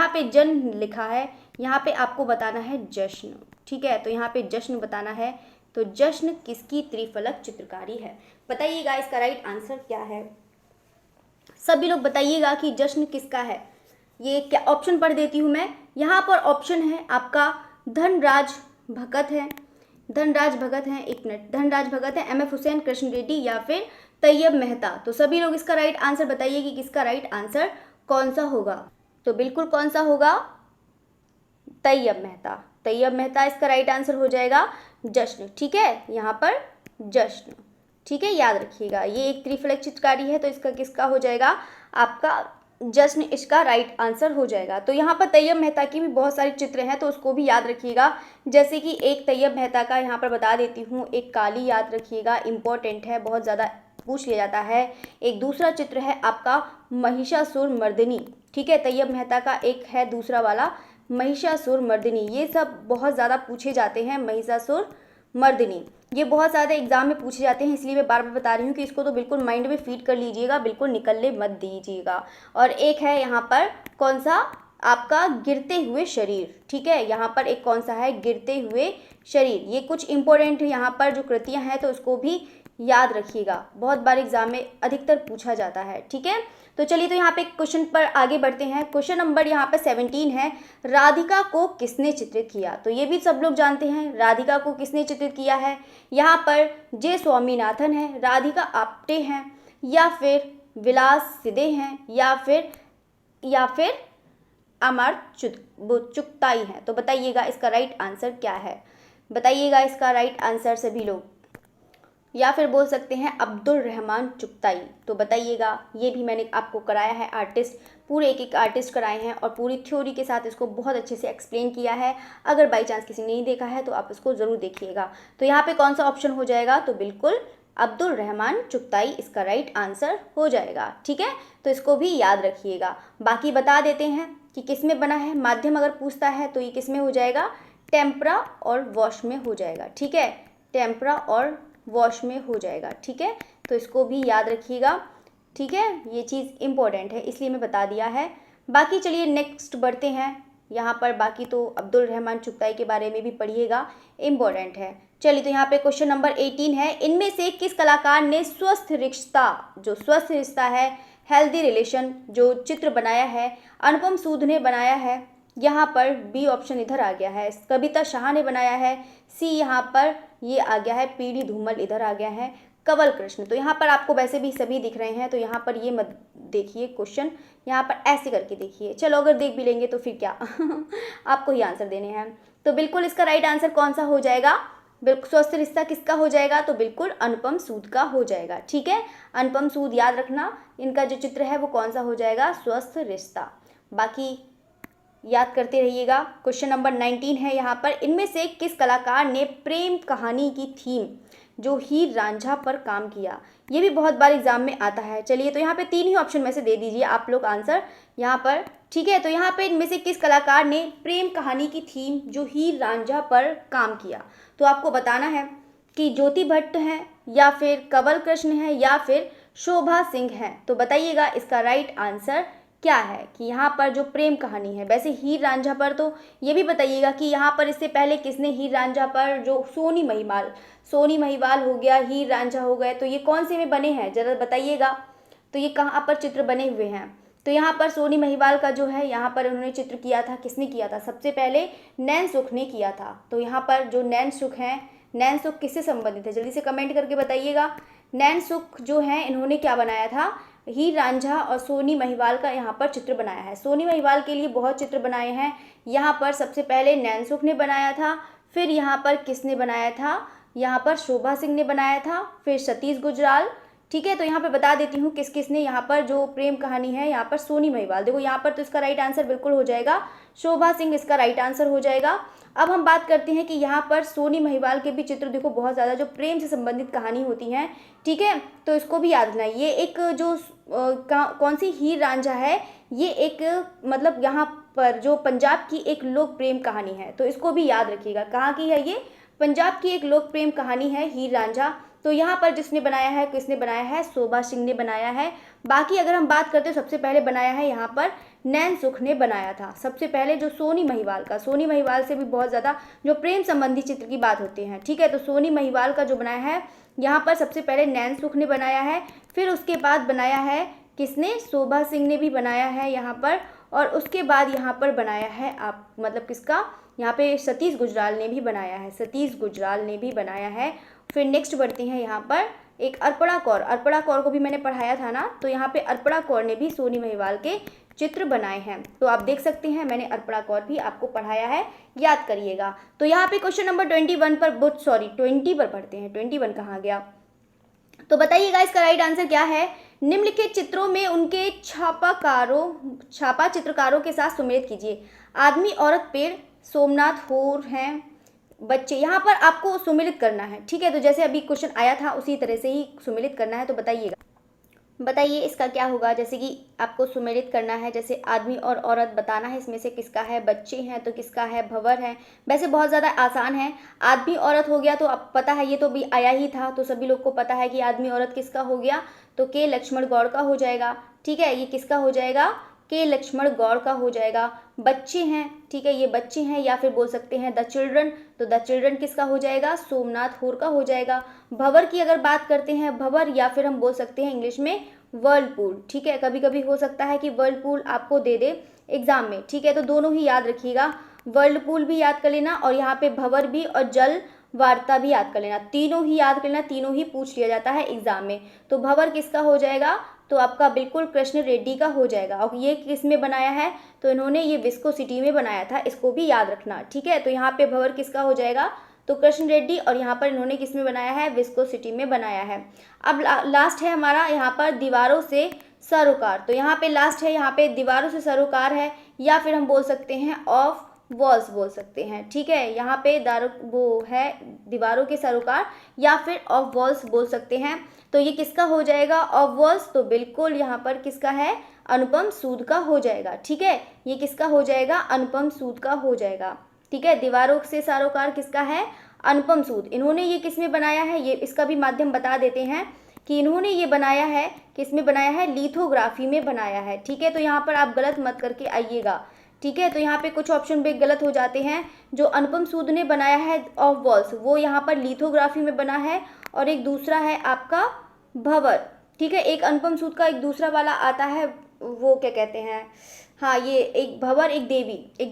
पे जन्म लिखा है, यहाँ पे आपको बताना है जश्न, ठीक है। तो यहाँ पे जश्न बताना है, तो जश्न किसकी त्रिफलक चित्रकारी है, बताइएगा इसका राइट आंसर क्या है, सभी लोग बताइएगा कि जश्न किसका है। ये क्या ऑप्शन पढ़ देती हूँ मैं, यहाँ पर ऑप्शन है आपका धनराज भगत है, धनराज भगत हैं, एक मिनट, धनराज भगत है, MF हुसैन, कृष्ण रेड्डी या फिर तैयब मेहता। तो सभी लोग इसका राइट आंसर बताइए कि किसका राइट आंसर कौन सा होगा, तो बिल्कुल कौन सा होगा, तैयब मेहता, तैयब मेहता इसका राइट आंसर हो जाएगा जश्न, ठीक है। यहाँ पर जश्न, ठीक है, याद रखिएगा ये एक त्रिफलक चित्रकारी है, तो इसका किसका हो जाएगा, आपका जश्न इसका राइट आंसर हो जाएगा। तो यहाँ पर तैयब मेहता की भी बहुत सारे चित्र हैं, तो उसको भी याद रखिएगा, जैसे कि एक तैयब मेहता का यहाँ पर बता देती हूँ, एक काली याद रखिएगा, इम्पोर्टेंट है, बहुत ज़्यादा पूछ लिया जाता है। एक दूसरा चित्र है आपका महिषासुर मर्दिनी, ठीक है, तैयब मेहता का एक है दूसरा वाला महिषासुर मर्दिनी, ये सब बहुत ज़्यादा पूछे जाते हैं, महिषासुर मर्दिनी ये बहुत ज़्यादा एग्जाम में पूछे जाते हैं, इसलिए मैं बार बार बता रही हूँ कि इसको तो बिल्कुल माइंड में फीड कर लीजिएगा, बिल्कुल निकलने मत दीजिएगा। और एक है यहाँ पर कौन सा, आपका गिरते हुए शरीर, ठीक है, यहाँ पर एक कौन सा है, गिरते हुए शरीर। ये कुछ इंपॉर्टेंट यहाँ पर जो कृतियाँ हैं तो उसको भी याद रखिएगा, बहुत बार एग्जाम में अधिकतर पूछा जाता है, ठीक है। तो चलिए तो यहाँ पे क्वेश्चन पर आगे बढ़ते हैं। क्वेश्चन नंबर यहाँ पे 17 है, राधिका को किसने चित्रित किया, तो ये भी सब लोग जानते हैं राधिका को किसने चित्रित किया है। यहाँ पर जे स्वामीनाथन है, राधिका आप्टे हैं, या फिर विलास सिदे हैं, या फिर अमर चुगताई हैं। तो बताइएगा इसका राइट आंसर क्या है। बताइएगा इसका राइट आंसर सभी लोग, या फिर बोल सकते हैं अब्दुल रहमान चुगताई। तो बताइएगा, ये भी मैंने आपको कराया है, आर्टिस्ट पूरे एक एक आर्टिस्ट कराए हैं और पूरी थ्योरी के साथ इसको बहुत अच्छे से एक्सप्लेन किया है। अगर बाई चांस किसी ने नहीं देखा है तो आप इसको ज़रूर देखिएगा। तो यहाँ पे कौन सा ऑप्शन हो जाएगा, तो बिल्कुल अब्दुल रहमान चुगताई इसका राइट आंसर हो जाएगा। ठीक है, तो इसको भी याद रखिएगा। बाकी बता देते हैं कि किस में बना है। माध्यम अगर पूछता है तो ये किस में हो जाएगा, टेम्परा और वॉश में हो जाएगा। ठीक है, टेम्परा और वॉश में हो जाएगा। ठीक है, तो इसको भी याद रखिएगा। ठीक है, ये चीज़ इम्पोर्टेंट है इसलिए मैं बता दिया है। बाकी चलिए नेक्स्ट बढ़ते हैं। यहाँ पर बाकी तो अब्दुल रहमान चुगताई के बारे में भी पढ़िएगा, इम्पोर्टेंट है। चलिए, तो यहाँ पे क्वेश्चन नंबर 18 है, इनमें से किस कलाकार ने स्वस्थ रिश्ता, जो स्वस्थ रिश्ता है, हेल्दी रिलेशन, जो चित्र बनाया है, अनुपम सूद ने बनाया है। यहाँ पर बी ऑप्शन इधर आ गया है, कविता शाह ने बनाया है। सी यहाँ पर ये आ गया है, पीडी धूमल इधर आ गया है, कंवल कृष्ण। तो यहाँ पर आपको वैसे भी सभी दिख रहे हैं, तो यहाँ पर ये मत देखिए क्वेश्चन, यहाँ पर ऐसे करके देखिए। चलो, अगर देख भी लेंगे तो फिर क्या आपको ही आंसर देने हैं। तो बिल्कुल इसका राइट आंसर कौन सा हो जाएगा, बिल्कुल स्वस्थ रिश्ता किसका हो जाएगा, तो बिल्कुल अनुपम सूद का हो जाएगा। ठीक है, अनुपम सूद याद रखना, इनका जो चित्र है वो कौन सा हो जाएगा, स्वस्थ रिश्ता। बाकी याद करते रहिएगा। क्वेश्चन नंबर 19 है यहाँ पर, इनमें से किस कलाकार ने प्रेम कहानी की थीम जो हीर रांझा पर काम किया। ये भी बहुत बार एग्जाम में आता है। चलिए, तो यहाँ पे 3 ही ऑप्शन में से दे दीजिए आप लोग आंसर यहाँ पर। ठीक है, तो यहाँ पे इनमें से किस कलाकार ने प्रेम कहानी की थीम जो हीर रांझा पर काम किया। तो आपको बताना है कि ज्योति भट्ट हैं, या फिर कंवल कृष्ण है, या फिर शोभा सिंह है। तो बताइएगा इसका राइट आंसर क्या है कि यहाँ पर जो प्रेम कहानी है, वैसे हीर रांझा पर, तो ये भी बताइएगा कि यहाँ पर इससे पहले किसने हीर रांझा पर, जो सोनी महिवाल हो गया, हीर रांझा हो गए, तो ये कौन से में बने हैं जरा बताइएगा। तो ये कहाँ पर चित्र बने हुए हैं, तो यहाँ पर सोनी महिवाल का जो है, यहाँ पर उन्होंने चित्र किया था, किसने किया था, सबसे पहले नैन सुख ने किया था। तो यहाँ पर जो नैन सुख हैं, नैन सुख किससे संबंधित है, जल्दी से कमेंट करके बताइएगा। नैन सुख जो है, इन्होंने क्या बनाया था, हीर रांझा और सोनी महिवाल का यहाँ पर चित्र बनाया है। सोनी महिवाल के लिए बहुत चित्र बनाए हैं। यहाँ पर सबसे पहले नैन सुख ने बनाया था, फिर यहाँ पर किसने बनाया था, यहाँ पर शोभा सिंह ने बनाया था, फिर सतीश गुजराल। ठीक है, तो यहाँ पे बता देती हूँ किस किस ने यहाँ पर जो प्रेम कहानी है, यहाँ पर सोनी महिवाल। देखो यहाँ पर तो इसका राइट आंसर बिल्कुल हो जाएगा, शोभा सिंह इसका राइट आंसर हो जाएगा। अब हम बात करते हैं कि यहाँ पर सोनी महिवाल के भी चित्र देखो बहुत ज़्यादा जो प्रेम से संबंधित कहानी होती हैं। ठीक है, तो इसको भी याद रखना। ये एक जो कौन सी हीर रांझा है, ये एक मतलब यहाँ पर जो पंजाब की एक लोक प्रेम कहानी है, तो इसको भी याद रखिएगा। कहाँ की है ये, पंजाब की एक लोक प्रेम कहानी है हीर रांझा। तो यहाँ पर जिसने बनाया है, किसने बनाया है, शोभा सिंह ने बनाया है। बाकी अगर हम बात करते हैं, सबसे पहले बनाया है यहाँ पर नैन सुख ने बनाया था सबसे पहले, जो सोनी महिवाल का, सोनी महिवाल से भी बहुत ज़्यादा जो प्रेम संबंधी चित्र की बात होती है। ठीक है, तो सोनी महिवाल का जो बनाया है यहाँ पर सबसे पहले नैन सुख ने बनाया है, फिर उसके बाद बनाया है किसने, शोभा सिंह ने भी बनाया है यहाँ पर, और उसके बाद यहाँ पर बनाया है आप मतलब किसका, यहाँ पे सतीश गुजराल ने भी बनाया है, सतीश गुजराल ने भी बनाया है। फिर नेक्स्ट बढ़ते हैं यहाँ पर एक अर्पणा कौर, अर्पणा कौर को भी मैंने पढ़ाया था ना, तो यहाँ पे अर्पणा कौर ने भी सोनी महिवाल के चित्र बनाए हैं। तो आप देख सकते हैं मैंने अर्पणा कौर भी आपको पढ़ाया है, याद करिएगा। तो यहाँ पे क्वेश्चन नंबर 21 पर 20 पर पढ़ते हैं, 21 कहाँ गया, तो बताइएगा इसका राइट आंसर क्या है। निम्नलिखित चित्रों में उनके छापा चित्रकारों के साथ सुमेलित कीजिए। आदमी, औरत, पेड़, सोमनाथ होर हैं, बच्चे। यहाँ पर आपको सुमेलित करना है। ठीक है, तो जैसे अभी क्वेश्चन आया था उसी तरह से ही सुमेलित करना है। तो बताइए इसका क्या होगा। जैसे कि आपको सुमेलित करना है, जैसे आदमी और औरत बताना है इसमें से किसका है, बच्चे हैं तो किसका है, भंवर है। वैसे बहुत ज़्यादा आसान है। आदमी औरत हो गया तो अब पता है, ये तो भी आया ही था, तो सभी लोग को पता है कि आदमी औरत किसका हो गया, तो के लक्ष्मण गौड़ का हो जाएगा। ठीक है, ये किसका हो जाएगा, के लक्ष्मण गौड़ का हो जाएगा। बच्चे हैं, ठीक है, ये बच्चे हैं, या फिर बोल सकते हैं द चिल्ड्रन, तो द चिल्ड्रन किसका हो जाएगा, सोमनाथ होर का हो जाएगा। भंवर की अगर बात करते हैं, भंवर या फिर हम बोल सकते हैं इंग्लिश में वर्लपूल। ठीक है, कभी कभी हो सकता है कि वर्लपूल आपको दे दे एग्जाम में। ठीक है, तो दोनों ही याद रखिएगा, वर्लपूल भी याद कर लेना और यहाँ पे भंवर भी और जल वार्ता भी याद कर लेना, तीनों ही याद कर लेना, तीनों ही पूछ लिया जाता है एग्जाम में। तो भंवर किसका हो जाएगा, तो आपका बिल्कुल कृष्ण रेड्डी का हो जाएगा। और ये किस में बनाया है, तो इन्होंने ये विस्को सिटी में बनाया था, इसको भी याद रखना। ठीक है, तो यहाँ पे भंवर किसका हो जाएगा, तो कृष्ण रेड्डी, और यहाँ पर इन्होंने किस में बनाया है, विस्कोसिटी में बनाया है। अब लास्ट है हमारा यहाँ पर दीवारों से सरोकार। तो यहाँ पे लास्ट है, यहाँ पे दीवारों से सरोकार है, या फिर हम बोल सकते हैं ऑफ वॉल्स बोल सकते हैं। ठीक है, यहाँ पे वो है दीवारों के सरोकार या फिर ऑफ वॉल्स बोल सकते हैं। तो ये किसका हो जाएगा, ऑफ वॉल्स। तो बिल्कुल यहाँ पर किसका है, अनुपम सूद का हो जाएगा। ठीक है, ये किसका हो जाएगा, अनुपम सूद का हो जाएगा। ठीक है, दीवारों से सरोकार किसका है, अनुपम सूद। इन्होंने ये किस में बनाया है, ये इसका भी माध्यम बता देते हैं कि इन्होंने ये बनाया है, किस में बनाया है, लिथोग्राफी में बनाया है। ठीक है, तो यहाँ पर आप गलत मत करके आइएगा। ठीक है, तो यहाँ पे कुछ ऑप्शन भी गलत हो जाते हैं। जो अनुपम सूद ने बनाया है ऑफ वॉल्स, वो यहाँ पर लिथोग्राफी में बना है, और एक दूसरा है आपका भंवर। ठीक है, एक अनुपम सूद का एक दूसरा वाला आता है, वो क्या कहते हैं, हाँ ये एक भंवर एक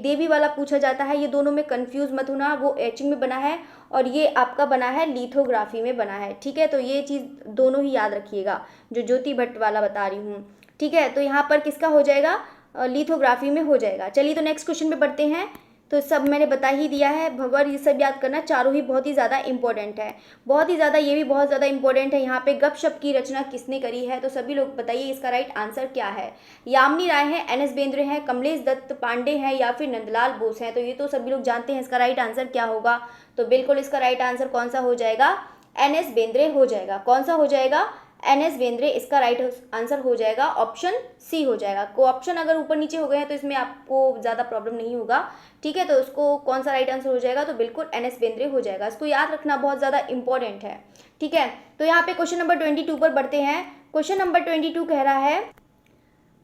देवी वाला पूछा जाता है। ये दोनों में कंफ्यूज मत होना, वो एचिंग में बना है और ये आपका बना है लिथोग्राफी में बना है। ठीक है, तो ये चीज़ दोनों ही याद रखिएगा, जो ज्योति भट्ट वाला बता रही हूँ। ठीक है, तो यहाँ पर किसका हो जाएगा, लिथोग्राफी में हो जाएगा। चलिए तो नेक्स्ट क्वेश्चन पे बढ़ते हैं। तो सब मैंने बता ही दिया है, भंवर ये सब याद करना, चारों ही बहुत ही ज़्यादा इंपॉर्टेंट है, बहुत ही ज़्यादा, ये भी बहुत ज़्यादा इंपॉर्टेंट है। यहाँ पे गपशप की रचना किसने करी है, तो सभी लोग बताइए इसका राइट आंसर क्या है। यामिनी राय है, NS बेंद्रे हैं, कमलेश दत्त पांडे हैं, या फिर नंदलाल बोस हैं। तो ये तो सभी लोग जानते हैं, इसका राइट आंसर क्या होगा। तो बिल्कुल इसका राइट आंसर कौन सा हो जाएगा, NS बेंद्रे हो जाएगा। कौन सा हो जाएगा, NS बेंद्रे, इसका राइट आंसर हो जाएगा ऑप्शन सी हो जाएगा। को ऑप्शन अगर ऊपर नीचे हो गए हैं तो इसमें आपको ज़्यादा प्रॉब्लम नहीं होगा। ठीक है, तो उसको कौन सा राइट आंसर हो जाएगा, तो बिल्कुल NS बेंद्रे हो जाएगा। इसको याद रखना बहुत ज़्यादा इंपॉर्टेंट है। ठीक है, तो यहाँ पे क्वेश्चन नंबर 22 पर बढ़ते हैं। क्वेश्चन नंबर 22 कह रहा है,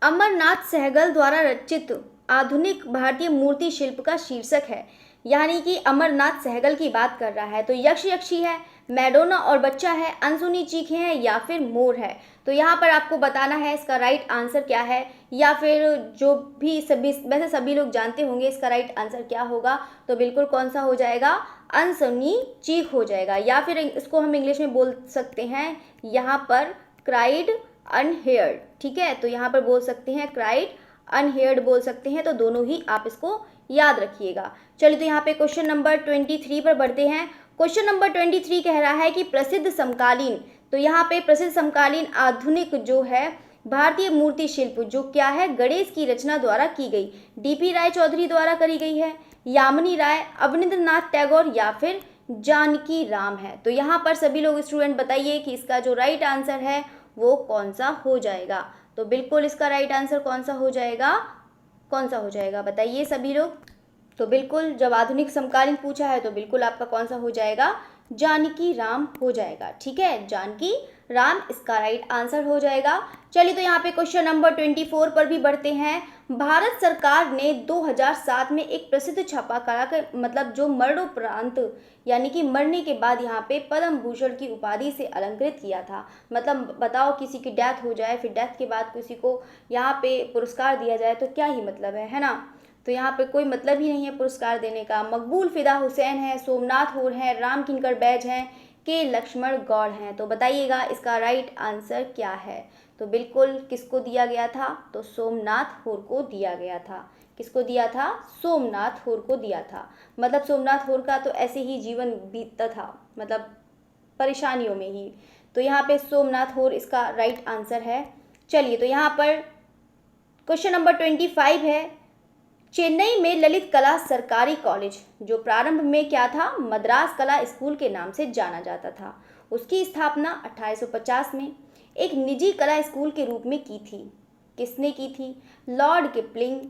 अमरनाथ सहगल द्वारा रचित आधुनिक भारतीय मूर्ति शिल्प का शीर्षक है, यानी कि अमरनाथ सहगल की बात कर रहा है। तो यक्ष यक्षी है, मैडोना और बच्चा है, अनसुनी चीखें हैं, या फिर मोर है। तो यहाँ पर आपको बताना है इसका राइट आंसर क्या है, या फिर जो भी सभी, वैसे सभी लोग जानते होंगे इसका राइट आंसर क्या होगा। तो बिल्कुल कौन सा हो जाएगा, अनसुनी चीख हो जाएगा, या फिर इसको हम इंग्लिश में बोल सकते हैं यहाँ पर क्राइड अनहेयर्ड। ठीक है, तो यहाँ पर बोल सकते हैं क्राइड अनहेयर्ड बोल सकते हैं। तो दोनों ही आप इसको याद रखिएगा। चलिए तो यहाँ पे क्वेश्चन नंबर 23 पर बढ़ते हैं। क्वेश्चन नंबर 23 कह रहा है कि प्रसिद्ध समकालीन, तो यहाँ पे प्रसिद्ध समकालीन आधुनिक जो है भारतीय मूर्ति शिल्प जो क्या है, गणेश की रचना द्वारा की गई, DP राय चौधरी द्वारा करी गई है, यामिनी राय, अवनींद्रनाथ टैगोर, या फिर जानकी राम है। तो यहाँ पर सभी लोग स्टूडेंट बताइए कि इसका जो राइट आंसर है वो कौन सा हो जाएगा। तो बिल्कुल इसका राइट आंसर कौन सा हो जाएगा, कौन सा हो जाएगा बताइए सभी लोग। तो बिल्कुल जब आधुनिक समकालीन पूछा है तो बिल्कुल आपका कौन सा हो जाएगा, जानकी राम हो जाएगा। ठीक है, जानकी राम इसका राइट आंसर हो जाएगा। चलिए तो यहाँ पे क्वेश्चन नंबर 24 पर भी बढ़ते हैं। भारत सरकार ने 2007 में एक प्रसिद्ध छापा कला का मतलब जो मरणोपरांत यानी कि मरने के बाद यहाँ पे पद्म भूषण की उपाधि से अलंकृत किया था। मतलब बताओ किसी की डेथ हो जाए, फिर डेथ के बाद किसी को यहाँ पे पुरस्कार दिया जाए तो क्या ही मतलब है ना। तो यहाँ पे कोई मतलब ही नहीं है पुरस्कार देने का। मकबूल फिदा हुसैन है, सोमनाथ होर हैं, राम किंकर बैज हैं, के लक्ष्मण गौड़ हैं। तो बताइएगा इसका राइट आंसर क्या है। तो बिल्कुल किसको दिया गया था, तो सोमनाथ होर को दिया गया था। किसको दिया था, सोमनाथ होर को दिया था। मतलब सोमनाथ होर का तो ऐसे ही जीवन बीतता था, मतलब परेशानियों में ही। तो यहाँ पे सोमनाथ होर इसका राइट आंसर है। चलिए तो यहाँ पर क्वेश्चन नंबर 25 है। चेन्नई में ललित कला सरकारी कॉलेज जो प्रारंभ में क्या था, मद्रास कला स्कूल के नाम से जाना जाता था। उसकी स्थापना 1850 में एक निजी कला स्कूल के रूप में की थी। किसने की थी, लॉर्ड किपलिंग,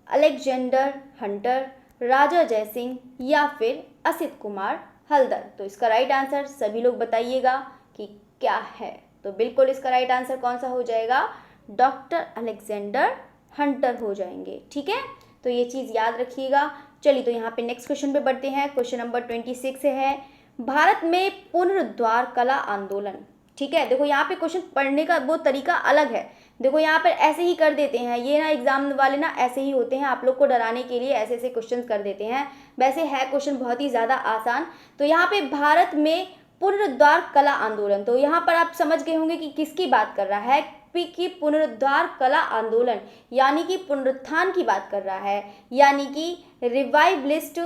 अलेक्जेंडर हंटर, राजा जयसिंह, या फिर असित कुमार हल्दर। तो इसका राइट आंसर सभी लोग बताइएगा कि क्या है। तो बिल्कुल इसका राइट आंसर कौन सा हो जाएगा, डॉक्टर अलेक्जेंडर हंटर हो जाएंगे। ठीक है, तो ये चीज़ याद रखिएगा। चलिए तो यहाँ पे नेक्स्ट क्वेश्चन पे बढ़ते हैं। क्वेश्चन नंबर 26 है, भारत में पुनरुद्धार कला आंदोलन। ठीक है, देखो यहाँ पे क्वेश्चन पढ़ने का वो तरीका अलग है। देखो यहाँ पर ऐसे ही कर देते हैं, ये ना एग्जाम वाले ना ऐसे ही होते हैं, आप लोग को डराने के लिए ऐसे ऐसे क्वेश्चन कर देते हैं। वैसे है क्वेश्चन बहुत ही ज़्यादा आसान। तो यहाँ पे भारत में पुनरुद्धार कला आंदोलन, तो यहाँ पर आप समझ गए होंगे कि किसकी बात कर रहा है, कि पुनरुद्धार कला आंदोलन यानी कि पुनरुत्थान की बात कर रहा है, यानी कि रिवाइवलिस्ट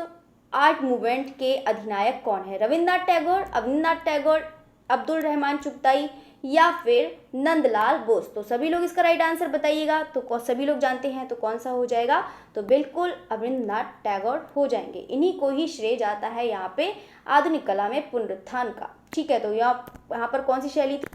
आर्ट मूवमेंट के अधिनायक कौन है? रविंद्रनाथ टैगोर, अवनींद्रनाथ टैगोर, अब्दुल रहमान चुगताई या फिर नंदलाल बोस? तो सभी लोग इसका राइट आंसर बताइएगा। तो सभी लोग जानते हैं तो कौन सा हो जाएगा? तो बिल्कुल अवनींद्रनाथ टैगोर हो जाएंगे। इन्हीं को ही श्रेय जाता है यहाँ पे आधुनिक कला में पुनरुत्थान का। ठीक है, तो यहाँ पर कौन सी शैली थी?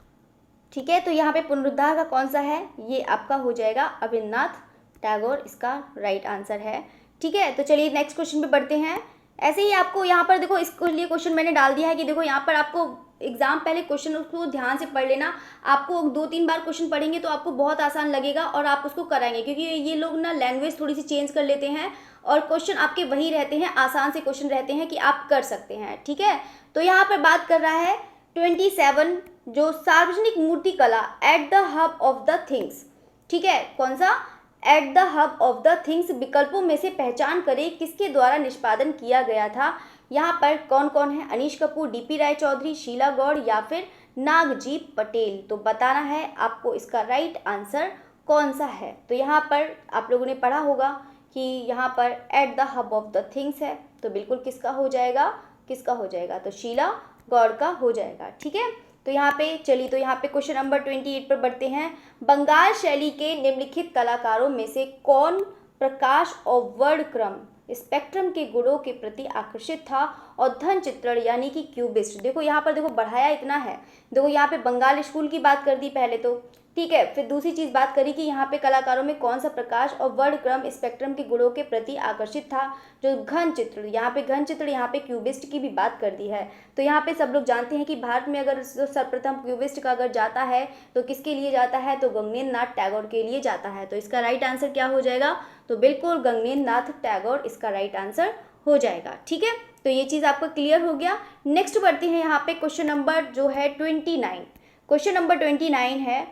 ठीक है, तो यहाँ पे पुनरुद्धार का कौन सा है? ये आपका हो जाएगा अवनींद्रनाथ टैगोर, इसका राइट आंसर है। ठीक है, तो चलिए नेक्स्ट क्वेश्चन पे बढ़ते हैं। ऐसे ही आपको यहाँ पर देखो, इसके लिए क्वेश्चन मैंने डाल दिया है कि देखो यहाँ पर आपको एग्जाम पहले क्वेश्चन उसको ध्यान से पढ़ लेना। आपको 2-3 बार क्वेश्चन पढ़ेंगे तो आपको बहुत आसान लगेगा और आप उसको कराएंगे, क्योंकि ये लोग ना लैंग्वेज थोड़ी सी चेंज कर लेते हैं और क्वेश्चन आपके वही रहते हैं, आसान से क्वेश्चन रहते हैं कि आप कर सकते हैं। ठीक है, तो यहाँ पर बात कर रहा है 27 जो सार्वजनिक मूर्ति कला at the hub of the things. ठीक है, कौन सा? At the hub of the things विकल्पों में से पहचान करें किसके द्वारा निष्पादन किया गया था। यहाँ पर कौन कौन है? अनीश कपूर, डीपी राय चौधरी, शीला गौड़ या फिर नागजी पटेल? तो बताना है आपको इसका राइट आंसर कौन सा है। तो यहाँ पर आप लोगों ने पढ़ा होगा कि यहाँ पर at the hub of the things है, तो बिल्कुल किसका हो जाएगा? किसका हो जाएगा? तो शीला गौड़ का हो जाएगा। ठीक है, तो यहाँ पे चलिए, तो यहाँ पे क्वेश्चन नंबर 28 पर बढ़ते हैं। बंगाल शैली के निम्नलिखित कलाकारों में से कौन प्रकाश और वर्णक्रम स्पेक्ट्रम के गुणों के प्रति आकर्षित था और धन चित्रण यानी कि क्यूबिस्ट? देखो यहाँ पर देखो बढ़ाया इतना है, देखो यहाँ पे बंगाल स्कूल की बात कर दी पहले तो, ठीक है, फिर दूसरी चीज़ बात करी कि यहाँ पे कलाकारों में कौन सा प्रकाश और वर्णक्रम स्पेक्ट्रम के गुणों के प्रति आकर्षित था, जो घन चित्र, यहाँ पे घन चित्र, यहाँ पे क्यूबिस्ट की भी बात कर दी है। तो यहाँ पे सब लोग जानते हैं कि भारत में अगर सर्वप्रथम क्यूबिस्ट का अगर जाता है तो किसके लिए जाता है? तो गगनेंद्र नाथ टैगोर के लिए जाता है। तो इसका राइट आंसर क्या हो जाएगा? तो बिल्कुल गगनेंद्र नाथ टैगोर इसका राइट आंसर हो जाएगा। ठीक है, तो ये चीज़ आपको क्लियर हो गया। नेक्स्ट बढ़ते हैं यहाँ पे क्वेश्चन नंबर जो है 29। क्वेश्चन नंबर 29 है,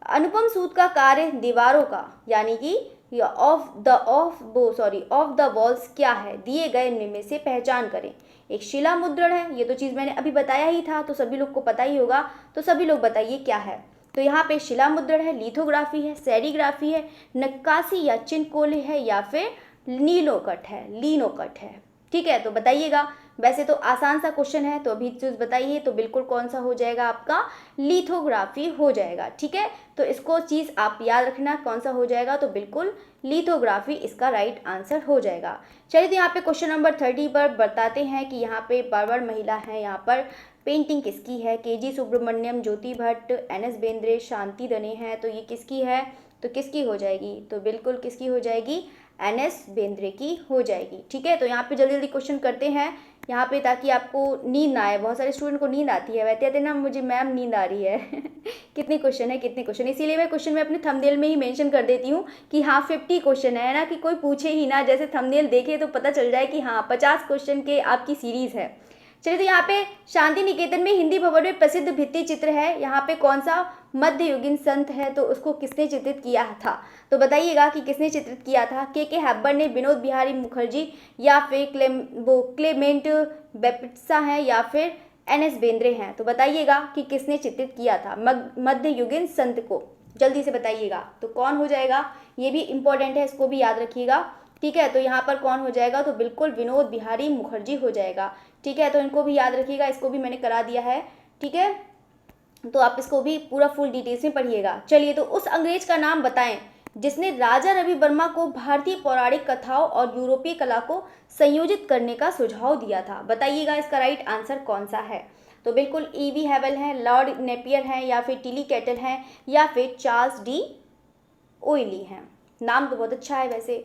अनुपम सूद का कार्य दीवारों का यानी कि ऑफ द वॉल्स क्या है? दिए गए इनमें से पहचान करें। एक शिला मुद्रण है, ये तो चीज़ मैंने अभी बताया ही था, तो सभी लोग को पता ही होगा, तो सभी लोग बताइए क्या है। तो यहाँ पे शिला मुद्रण है, लिथोग्राफी है, सेरीग्राफी है, नक्काशी या चिन्हकोले है या फिर लीनोकट है। ठीक है, तो बताइएगा। वैसे तो आसान सा क्वेश्चन है, तो अभी चीज़ बताइए, तो बिल्कुल कौन सा हो जाएगा? आपका लिथोग्राफी हो जाएगा। ठीक है, तो इसको चीज़ आप याद रखना कौन सा हो जाएगा? तो बिल्कुल लिथोग्राफी इसका राइट आंसर हो जाएगा। चलिए, तो यहाँ पे क्वेश्चन नंबर 30 पर बताते हैं कि यहाँ पे बर्बर महिला है, यहाँ पर पेंटिंग किसकी है? केजी सुब्रमण्यम, ज्योति भट्ट, एनएस बेंद्रे, शांति दने हैं, तो ये किसकी है? तो किसकी हो जाएगी? तो बिल्कुल किसकी हो जाएगी? एनएस बेंद्रे की हो जाएगी। ठीक है, तो यहाँ पे जल्दी जल्दी क्वेश्चन करते हैं यहाँ पे, ताकि आपको नींद ना आए। बहुत सारे स्टूडेंट को नींद आती है, वैसे कहते हैं ना मुझे मैम नींद आ रही है कितने क्वेश्चन है, कितने क्वेश्चन, इसीलिए मैं क्वेश्चन में अपने थंबनेल में ही मेंशन कर देती हूँ कि हाँ 50 क्वेश्चन है ना, कि कोई पूछे ही ना, जैसे थंबनेल देखे तो पता चल जाए कि हाँ 50 क्वेश्चन के आपकी सीरीज़ है। चलिए, तो यहाँ पे शांति निकेतन में हिंदी भवन में प्रसिद्ध भित्ति चित्र है, यहाँ पे कौन सा मध्ययुगीन संत है? तो उसको किसने चित्रित किया था? तो बताइएगा कि किसने चित्रित किया था? के हैब्बर्न ने, विनोद बिहारी मुखर्जी या फिर क्लेमेंट बेपिट्सा है या फिर एनएस बेंद्रे हैं? तो बताइएगा कि किसने चित्रित किया था मध्ययुगीन संत को, जल्दी से बताइएगा। तो कौन हो जाएगा? ये भी इंपॉर्टेंट है, इसको भी याद रखिएगा। ठीक है, तो यहाँ पर कौन हो जाएगा? तो बिल्कुल विनोद बिहारी मुखर्जी हो जाएगा। ठीक है, तो इनको भी याद रखिएगा, इसको भी मैंने करा दिया है। ठीक है, तो आप इसको भी पूरा फुल डिटेल्स में पढ़िएगा। चलिए, तो उस अंग्रेज का नाम बताएं जिसने राजा रवि वर्मा को भारतीय पौराणिक कथाओं और यूरोपीय कला को संयोजित करने का सुझाव दिया था। बताइएगा इसका राइट आंसर कौन सा है? तो बिल्कुल ईवी हैवेल है, लॉर्ड नेपियर हैं या फिर टिली कैटल हैं या फिर चार्ल्स डी ओइली हैं। नाम तो बहुत अच्छा है वैसे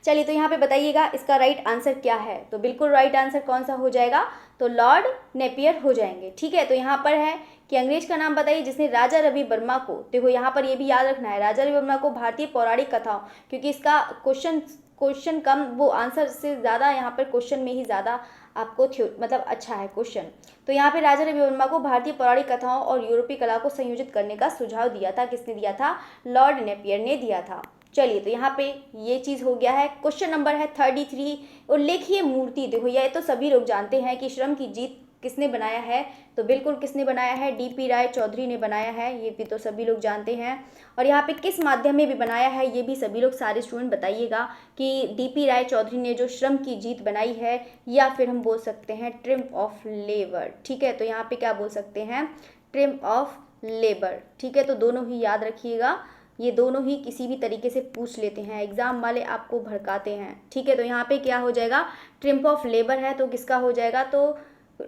चलिए, तो यहाँ पे बताइएगा इसका राइट आंसर क्या है? तो बिल्कुल राइट आंसर कौन सा हो जाएगा? तो लॉर्ड नेपियर हो जाएंगे। ठीक है, तो यहाँ पर है कि अंग्रेज का नाम बताइए जिसने राजा रवि वर्मा को, देखो यहाँ पर ये भी याद रखना है, राजा रवि वर्मा को भारतीय पौराणिक कथाओं, क्योंकि इसका क्वेश्चन कम, वो आंसर से ज़्यादा यहाँ पर क्वेश्चन में ही ज़्यादा आपको मतलब अच्छा है क्वेश्चन। तो यहाँ पे राजा रवि वर्मा को भारतीय पौराणिक कथाओं और यूरोपीय कला को संयोजित करने का सुझाव दिया था। किसने दिया था? लॉर्ड नेपियर ने दिया था। चलिए, तो यहाँ पे ये चीज़ हो गया है। क्वेश्चन नंबर है 33, उल्लेखीय मूर्ति। देखो ये तो सभी लोग जानते हैं कि श्रम की जीत किसने बनाया है? तो बिल्कुल किसने बनाया है? डीपी राय चौधरी ने बनाया है, ये भी तो सभी लोग जानते हैं। और यहाँ पे किस माध्यम में भी बनाया है ये भी सभी लोग सारे स्टूडेंट बताइएगा कि डीपी राय चौधरी ने जो श्रम की जीत बनाई है, या फिर हम बोल सकते हैं ट्रिम्प ऑफ लेबर। ठीक है, तो यहाँ पे क्या बोल सकते हैं? Triumph of labour. ठीक है, तो दोनों ही याद रखिएगा, ये दोनों ही किसी भी तरीके से पूछ लेते हैं, एग्जाम वाले आपको भड़काते हैं। ठीक है, तो यहाँ पे क्या हो जाएगा? ट्रिम्प ऑफ लेबर है तो किसका हो जाएगा? तो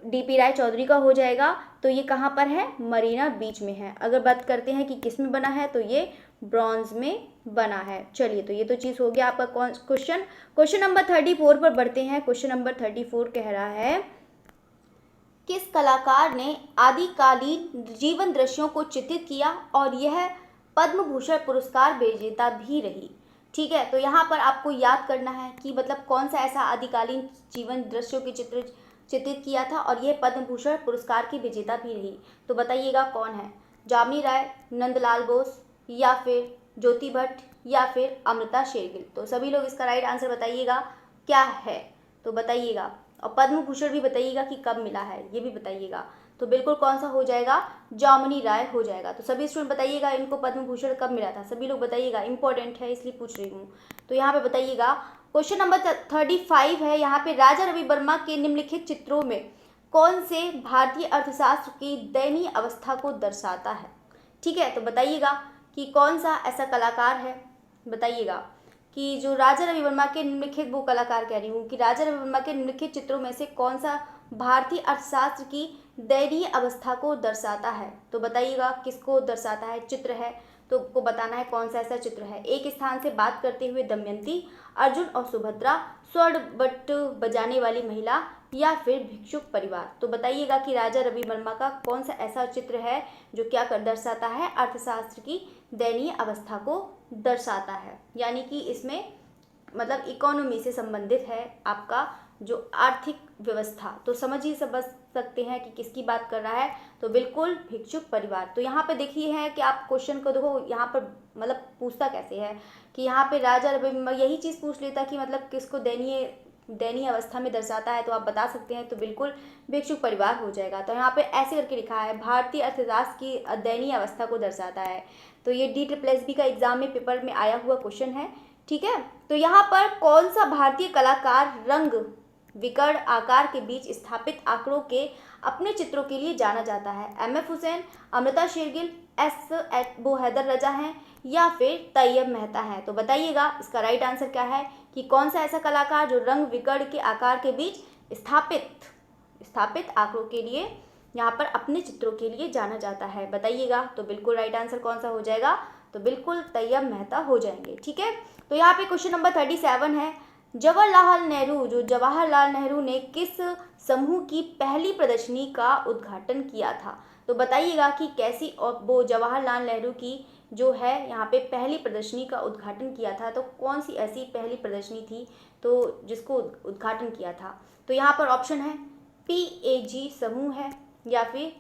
डीपी राय चौधरी का हो जाएगा। तो ये कहाँ पर है? मरीना बीच में है। अगर बात करते हैं कि किस में बना है, तो ये ब्रॉन्ज में बना है। चलिए, तो ये तो चीज़ हो गया आपका क्वेश्चन। क्वेश्चन नंबर 34 पर बढ़ते हैं। क्वेश्चन नंबर 34 कह रहा है, किस कलाकार ने आदिकालीन जीवन दृश्यों को चित्रित किया और यह पद्म भूषण पुरस्कार विजेता भी रही? ठीक है, तो यहाँ पर आपको याद करना है कि मतलब कौन सा ऐसा आदिकालीन जीवन दृश्यों के चित्रित किया था और यह पद्म भूषण पुरस्कार की विजेता भी रही। तो बताइएगा कौन है? जामिनी राय, नंदलाल बोस, या फिर ज्योति भट्ट, या फिर अमृता शेरगिल। तो सभी लोग इसका राइट आंसर बताइएगा क्या है, तो बताइएगा। और पद्म भूषण भी बताइएगा कि कब मिला है, ये भी बताइएगा। तो बिल्कुल कौन सा हो जाएगा? जामिनी राय हो जाएगा। तो सभी स्टूडेंट बताइएगा इनको पद्म भूषण कब मिला था, सभी लोग बताइएगा, इंपॉर्टेंट है इसलिए पूछ रही हूँ। तो यहाँ पे बताइएगा। क्वेश्चन नंबर 35 है, यहाँ पे राजा रवि वर्मा के निम्नलिखित चित्रों में कौन से भारतीय अर्थशास्त्र की दयनीय अवस्था को दर्शाता है? ठीक है, तो बताइएगा कि कौन सा ऐसा कलाकार है, बताइएगा कि जो राजा रवि वर्मा के निम्नलिखित, वो कलाकार कह रही हूँ कि राजा रवि वर्मा के निम्नलिखित चित्रों में से कौन सा भारतीय अर्थशास्त्र की दयनीय अवस्था को दर्शाता है? तो बताइएगा किसको दर्शाता है, चित्र है तो आपको बताना है कौन सा ऐसा चित्र है। एक स्थान से बात करते हुए दमयंती, अर्जुन और सुभद्रा, स्वर्ण बट बजाने वाली महिला, या फिर भिक्षुक परिवार। तो बताइएगा कि राजा रवि वर्मा का कौन सा ऐसा चित्र है जो क्या कर दर्शाता है? अर्थशास्त्र की दयनीय अवस्था को दर्शाता है, यानी कि इसमें मतलब इकोनॉमी से संबंधित है आपका जो आर्थिक व्यवस्था। तो समझ सकते हैं कि किसकी बात कर रहा है, तो बिल्कुल भिक्षुक परिवार। तो यहाँ पे देखिए है कि आप क्वेश्चन को देखो, यहाँ पर मतलब पूछता कैसे है कि यहाँ पे राजा रवि यही चीज़ पूछ लेता कि मतलब किसको दयनीय अवस्था में दर्शाता है, तो आप बता सकते हैं, तो बिल्कुल भिक्षुक परिवार हो जाएगा। तो यहाँ पे ऐसे करके लिखा है, भारतीय अर्थशास्त्र की दयनीय अवस्था को दर्शाता है। तो ये DSSB का एग्जाम में पेपर में आया हुआ क्वेश्चन है। ठीक है, तो यहाँ पर कौन सा भारतीय कलाकार रंग विकर्ण आकार के बीच स्थापित आंकड़ों के अपने चित्रों के लिए जाना जाता है? MF हुसैन, अमृता शेरगिल, वो हैदर रजा हैं, या फिर तैयब मेहता है? तो बताइएगा इसका राइट आंसर क्या है कि कौन सा ऐसा कलाकार जो रंग विकर्ण के आकार के बीच स्थापित आंकड़ों के लिए यहाँ पर अपने चित्रों के लिए जाना जाता है, बताइएगा। तो बिल्कुल राइट आंसर कौन सा हो जाएगा? तो बिल्कुल तैयब मेहता हो जाएंगे। ठीक है, तो यहाँ पे क्वेश्चन नंबर 37 है, जवाहरलाल नेहरू ने किस समूह की पहली प्रदर्शनी का उद्घाटन किया था? तो बताइएगा कि कैसी, और वो जवाहरलाल नेहरू की जो है यहाँ पे पहली प्रदर्शनी का उद्घाटन किया था, तो कौन सी ऐसी पहली प्रदर्शनी थी तो जिसको उद्घाटन किया था? तो यहाँ पर ऑप्शन है PAG समूह है, या फिर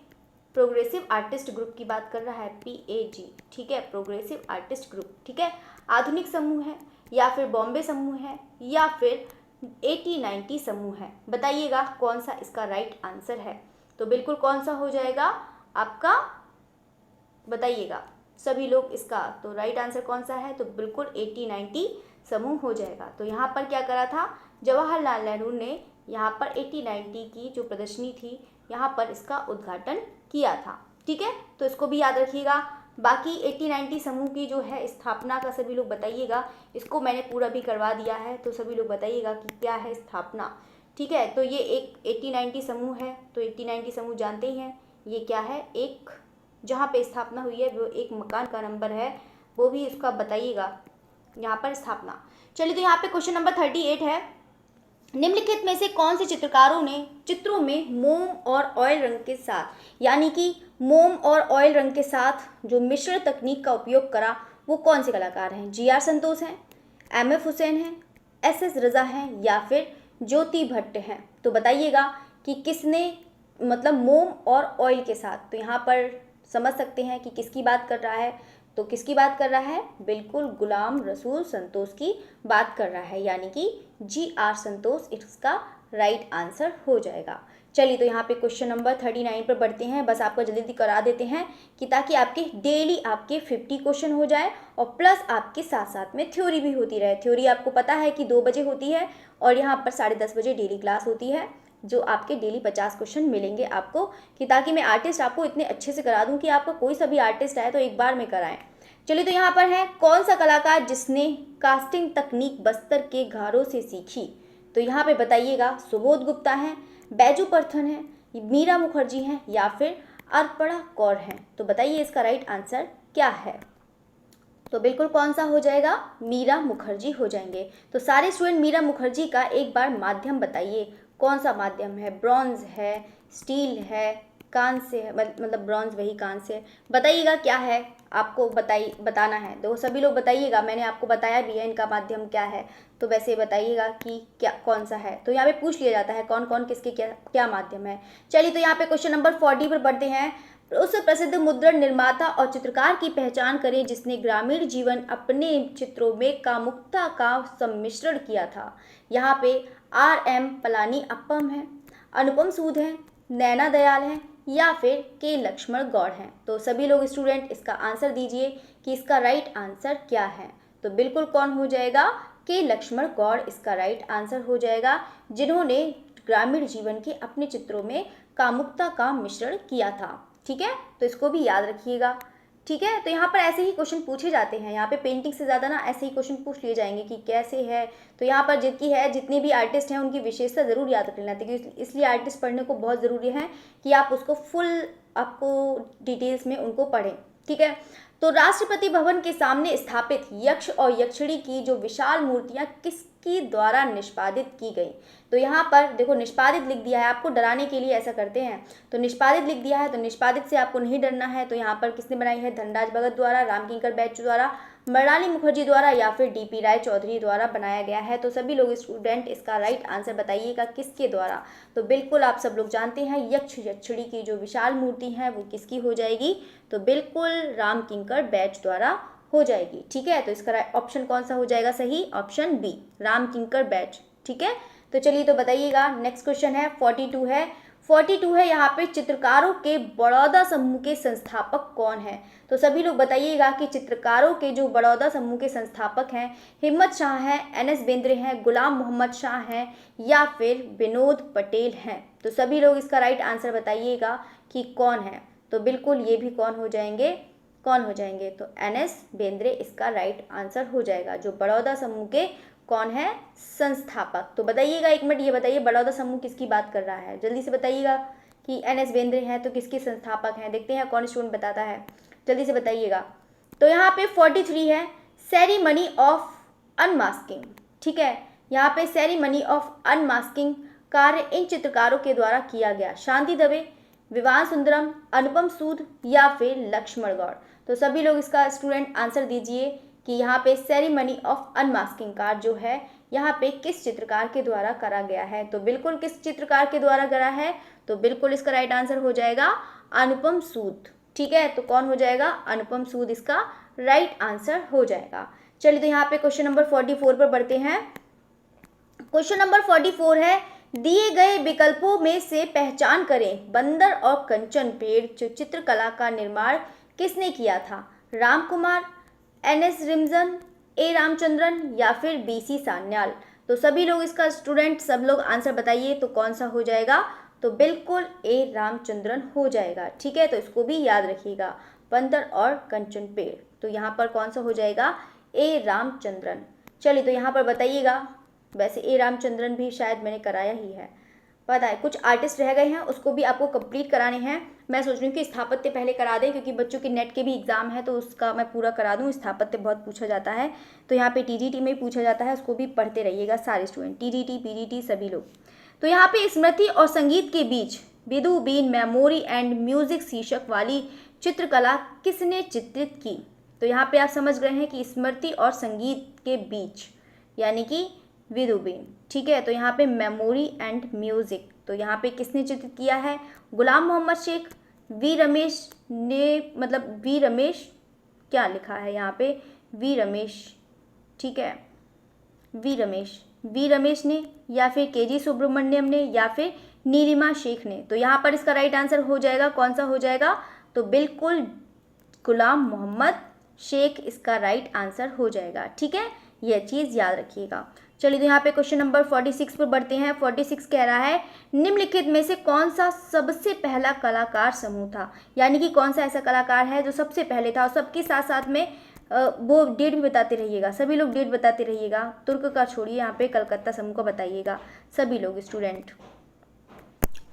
प्रोग्रेसिव आर्टिस्ट ग्रुप की बात कर रहा है, PAG। ठीक है, प्रोग्रेसिव आर्टिस्ट ग्रुप। ठीक है, आधुनिक समूह है, या फिर बॉम्बे समूह है, या फिर 80-90 समूह है? बताइएगा कौन सा इसका राइट आंसर है। तो बिल्कुल कौन सा हो जाएगा आपका, बताइएगा सभी लोग इसका। तो राइट आंसर कौन सा है? तो बिल्कुल 80-90 समूह हो जाएगा। तो यहाँ पर क्या करा था, जवाहरलाल नेहरू ने यहाँ पर 80-90 की जो प्रदर्शनी थी यहाँ पर इसका उद्घाटन किया था। ठीक है, तो इसको भी याद रखिएगा। बाकी 80-90 समूह की जो है स्थापना का सभी लोग बताइएगा, इसको मैंने पूरा भी करवा दिया है, तो सभी लोग बताइएगा कि क्या है स्थापना। ठीक है, तो ये एक 80-90 समूह है, तो 80-90 समूह जानते ही हैं, ये क्या है, एक जहाँ पे स्थापना हुई है वो एक मकान का नंबर है, वो भी इसका बताइएगा यहाँ पर स्थापना। चलिए, तो यहाँ पे क्वेश्चन नंबर 38 है, निम्नलिखित में से कौन से चित्रकारों ने चित्रों में मोम और ऑयल रंग के साथ, यानी कि मोम और ऑयल रंग के साथ जो मिश्रण तकनीक का उपयोग करा, वो कौन से कलाकार हैं? GR संतोष हैं, MF हुसैन हैं, SS रजा हैं, या फिर ज्योति भट्ट हैं? तो बताइएगा कि किसने मतलब मोम और ऑयल के साथ। तो यहाँ पर समझ सकते हैं कि किसकी बात कर रहा है, तो किसकी बात कर रहा है? बिल्कुल गुलाम रसूल संतोष की बात कर रहा है, यानी कि GR संतोष इसका राइट आंसर हो जाएगा। चलिए तो यहाँ पे क्वेश्चन नंबर 39 पर बढ़ते हैं। बस आपका जल्दी जल्दी करा देते हैं कि ताकि आपके डेली आपके 50 क्वेश्चन हो जाए और प्लस आपके साथ साथ में थ्योरी भी होती रहे। थ्योरी आपको पता है कि 2 बजे होती है और यहाँ पर 10:30 बजे डेली क्लास होती है, जो आपके डेली 50 क्वेश्चन मिलेंगे आपको, कि ताकि मैं आर्टिस्ट आपको इतने अच्छे से करा दूँ कि आपका कोई सा भी आर्टिस्ट आए तो एक बार में कराएं। चलिए तो यहाँ पर है, कौन सा कलाकार जिसने कास्टिंग तकनीक बस्तर के घारों से सीखी? तो यहाँ पे बताइएगा, सुबोध गुप्ता है, बैजू परथन है, मीरा मुखर्जी हैं या फिर अर्पणा कौर हैं? तो बताइए इसका राइट आंसर क्या है? तो बिल्कुल कौन सा हो जाएगा? मीरा मुखर्जी हो जाएंगे। तो सारे स्टूडेंट मीरा मुखर्जी का एक बार माध्यम बताइए, कौन सा माध्यम है? ब्रॉन्ज है, स्टील है, कांस्य है, मतलब ब्रॉन्ज वही कांस्य है, बताइएगा क्या है आपको बताना है। तो सभी लोग बताइएगा, मैंने आपको बताया भी है इनका माध्यम क्या है, तो वैसे बताइएगा कि क्या कौन सा है। तो यहाँ पे पूछ लिया जाता है कौन कौन किसके क्या क्या माध्यम है। चलिए तो यहाँ पे क्वेश्चन नंबर 40 पर बढ़ते हैं। उस प्रसिद्ध मुद्रण निर्माता और चित्रकार की पहचान करें जिसने ग्रामीण जीवन अपने चित्रों में कामुकता का सम्मिश्रण किया था। यहाँ पे RM पलानी अप्पम है, अनुपम सूद है, नैना दयाल है या फिर के लक्ष्मण गौड़ हैं? तो सभी लोग स्टूडेंट इसका आंसर दीजिए कि इसका राइट आंसर क्या है। तो बिल्कुल कौन हो जाएगा? के लक्ष्मण गौड़ इसका राइट आंसर हो जाएगा, जिन्होंने ग्रामीण जीवन के अपने चित्रों में कामुकता का मिश्रण किया था। ठीक है, तो इसको भी याद रखिएगा। ठीक है, तो यहाँ पर ऐसे ही क्वेश्चन पूछे जाते हैं। यहाँ पे पेंटिंग से ज़्यादा ना ऐसे ही क्वेश्चन पूछ लिए जाएंगे कि कैसे है। तो यहाँ पर जितने भी आर्टिस्ट हैं उनकी विशेषता ज़रूर याद रख लेना, क्योंकि इसलिए आर्टिस्ट पढ़ने को बहुत ज़रूरी है कि आप उसको आपको डिटेल्स में उनको पढ़ें। ठीक है, तो राष्ट्रपति भवन के सामने स्थापित यक्ष और यक्षिणी की जो विशाल मूर्तियाँ किसकी द्वारा निष्पादित की गई? तो यहाँ पर देखो निष्पादित लिख दिया है, आपको डराने के लिए ऐसा करते हैं। तो निष्पादित लिख दिया है, तो निष्पादित से आपको नहीं डरना है। तो यहाँ पर किसने बनाई है? धनराज भगत द्वारा, रामकिंकर बैच द्वारा, मृणाली मुखर्जी द्वारा या फिर DP राय चौधरी द्वारा बनाया गया है। तो सभी लोग स्टूडेंट इसका राइट आंसर बताइएगा किसके द्वारा। तो बिल्कुल आप सब लोग जानते हैं यक्ष यक्षिणी की जो विशाल मूर्ति है वो किसकी हो जाएगी? तो बिल्कुल रामकिंकर बैच द्वारा हो जाएगी। ठीक है, तो इसका ऑप्शन कौन सा हो जाएगा सही? Option B, Ramkinkar Baij. ठीक है, तो चलिए तो बताइएगा। नेक्स्ट क्वेश्चन है 42 है यहाँ पे, चित्रकारों के बड़ौदा समूह के संस्थापक कौन है? तो सभी लोग बताइएगा कि चित्रकारों के जो बड़ौदा समूह के संस्थापक हैं, हिम्मत शाह हैं, NS बेंद्रे हैं, गुलाम मोहम्मद शाह हैं या फिर विनोद पटेल हैं? तो सभी लोग इसका राइट आंसर बताइएगा कि कौन है। तो बिल्कुल ये भी कौन हो जाएंगे? तो NS बेंद्रे इसका राइट आंसर हो जाएगा, जो बड़ौदा समूह के कौन है? संस्थापक। तो बताइएगा, एक मिनट ये बताइए बड़ौदा समूह किसकी बात कर रहा है? जल्दी से बताइएगा कि NS बेंद्रे हैं तो किसके संस्थापक हैं? देखते हैं कौन स्टूडेंट बताता है, जल्दी से बताइएगा। तो यहाँ पे 43 है, सेरेमनी ऑफ अनमास्किंग। ठीक है, यहाँ पे सेरेमनी ऑफ अनमास्किंग कार्य इन चित्रकारों के द्वारा किया गया। शांति दवे, विवान सुंदरम, अनुपम सूद या फिर लक्ष्मण गौड़? तो सभी लोग इसका स्टूडेंट आंसर दीजिए कि यहाँ पे सेरेमनी ऑफ अनमास्किंग कार्य जो है यहाँ पे किस चित्रकार के द्वारा करा गया है? तो बिल्कुल किस चित्रकार के द्वारा करा है? तो बिल्कुल इसका राइट आंसर हो जाएगा अनुपम सूद। ठीक है, तो कौन हो जाएगा? अनुपम सूद इसका राइट आंसर हो जाएगा। चलिए तो यहाँ पे क्वेश्चन नंबर 44 पर बढ़ते हैं। क्वेश्चन नंबर 44 है, दिए गए विकल्पों में से पहचान करें बंदर और कंचन पेड़ चित्रकला का निर्माण किसने किया था? राम कुमार, NS रिमजन, A रामचंद्रन या फिर BC सान्याल? तो सभी लोग इसका स्टूडेंट सब लोग आंसर बताइए, तो कौन सा हो जाएगा? तो बिल्कुल A रामचंद्रन हो जाएगा। ठीक है, तो इसको भी याद रखिएगा, बंदर और कंचन पेड़। तो यहाँ पर कौन सा हो जाएगा? A रामचंद्रन। चलिए तो यहाँ पर बताइएगा, वैसे A रामचंद्रन भी शायद मैंने कराया ही है, पता है कुछ आर्टिस्ट रह गए हैं उसको भी आपको कंप्लीट कराने हैं। मैं सोच रही हूँ कि स्थापत्य पहले करा दें, क्योंकि बच्चों के नेट के भी एग्जाम है तो उसका मैं पूरा करा दूँ। स्थापत्य बहुत पूछा जाता है, तो यहाँ पे TGT में ही पूछा जाता है, उसको भी पढ़ते रहिएगा सारे स्टूडेंट, TGT PGT सभी लोग। तो यहाँ पे स्मृति और संगीत के बीच विदु बीन मेमोरी एंड म्यूजिक शीर्षक वाली चित्रकला किसने चित्रित की? तो यहाँ पे आप समझ गए हैं कि स्मृति और संगीत के बीच यानी कि विदुबीन। ठीक है, तो यहाँ पे मेमोरी एंड म्यूजिक, तो यहाँ पे किसने चित्रित किया है? गुलाम मोहम्मद शेख, वी रमेश ने, मतलब वी रमेश क्या लिखा है यहाँ पे? वी रमेश। ठीक है, वी रमेश ने या फिर KG सुब्रमण्यम ने या फिर नीलिमा शेख ने। तो यहाँ पर इसका राइट आंसर हो जाएगा, कौन सा हो जाएगा, तो बिल्कुल गुलाम मोहम्मद शेख इसका राइट आंसर हो जाएगा। ठीक है, यह चीज़ याद रखिएगा। चलिए तो यहाँ पे क्वेश्चन नंबर 46 पर बढ़ते हैं। 46 कह रहा है निम्नलिखित में से कौन सा सबसे पहला कलाकार समूह था, यानी कि कौन सा ऐसा कलाकार है जो सबसे पहले था। और सबके साथ साथ में वो डेट भी बताते रहिएगा, सभी लोग डेट बताते रहिएगा। तुर्क का छोड़िए, यहाँ पे कलकत्ता समूह का बताइएगा सभी लोग स्टूडेंट।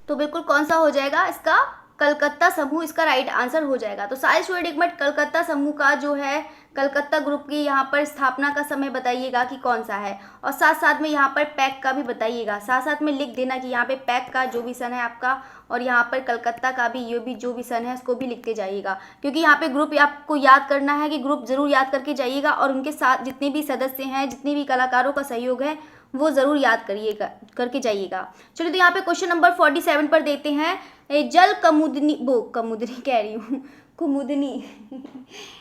तो बिल्कुल कौन सा हो जाएगा इसका, कलकत्ता समूह इसका राइट आंसर हो जाएगा। तो सारे स्टूडेंट एक मिनट कलकत्ता समूह का जो है कलकत्ता ग्रुप की यहाँ पर स्थापना का समय बताइएगा कि कौन सा है, और साथ साथ में यहाँ पर पैक का भी बताइएगा। साथ साथ में लिख देना कि यहाँ पे पैक का जो भी सन है आपका, और यहाँ पर कलकत्ता का भी ये भी जो भी सन है उसको भी लिखते जाइएगा, क्योंकि यहाँ पे ग्रुप आपको याद करना है कि ग्रुप जरूर याद करके जाइएगा, और उनके साथ जितने भी सदस्य हैं, जितने भी कलाकारों का सहयोग है वो ज़रूर याद करिएगा, करके जाइएगा। चलिए तो यहाँ पे क्वेश्चन नंबर 47 पर देते हैं। जल कमुदनी, वो कमुदनी कह रही हूँ, कुमुदनी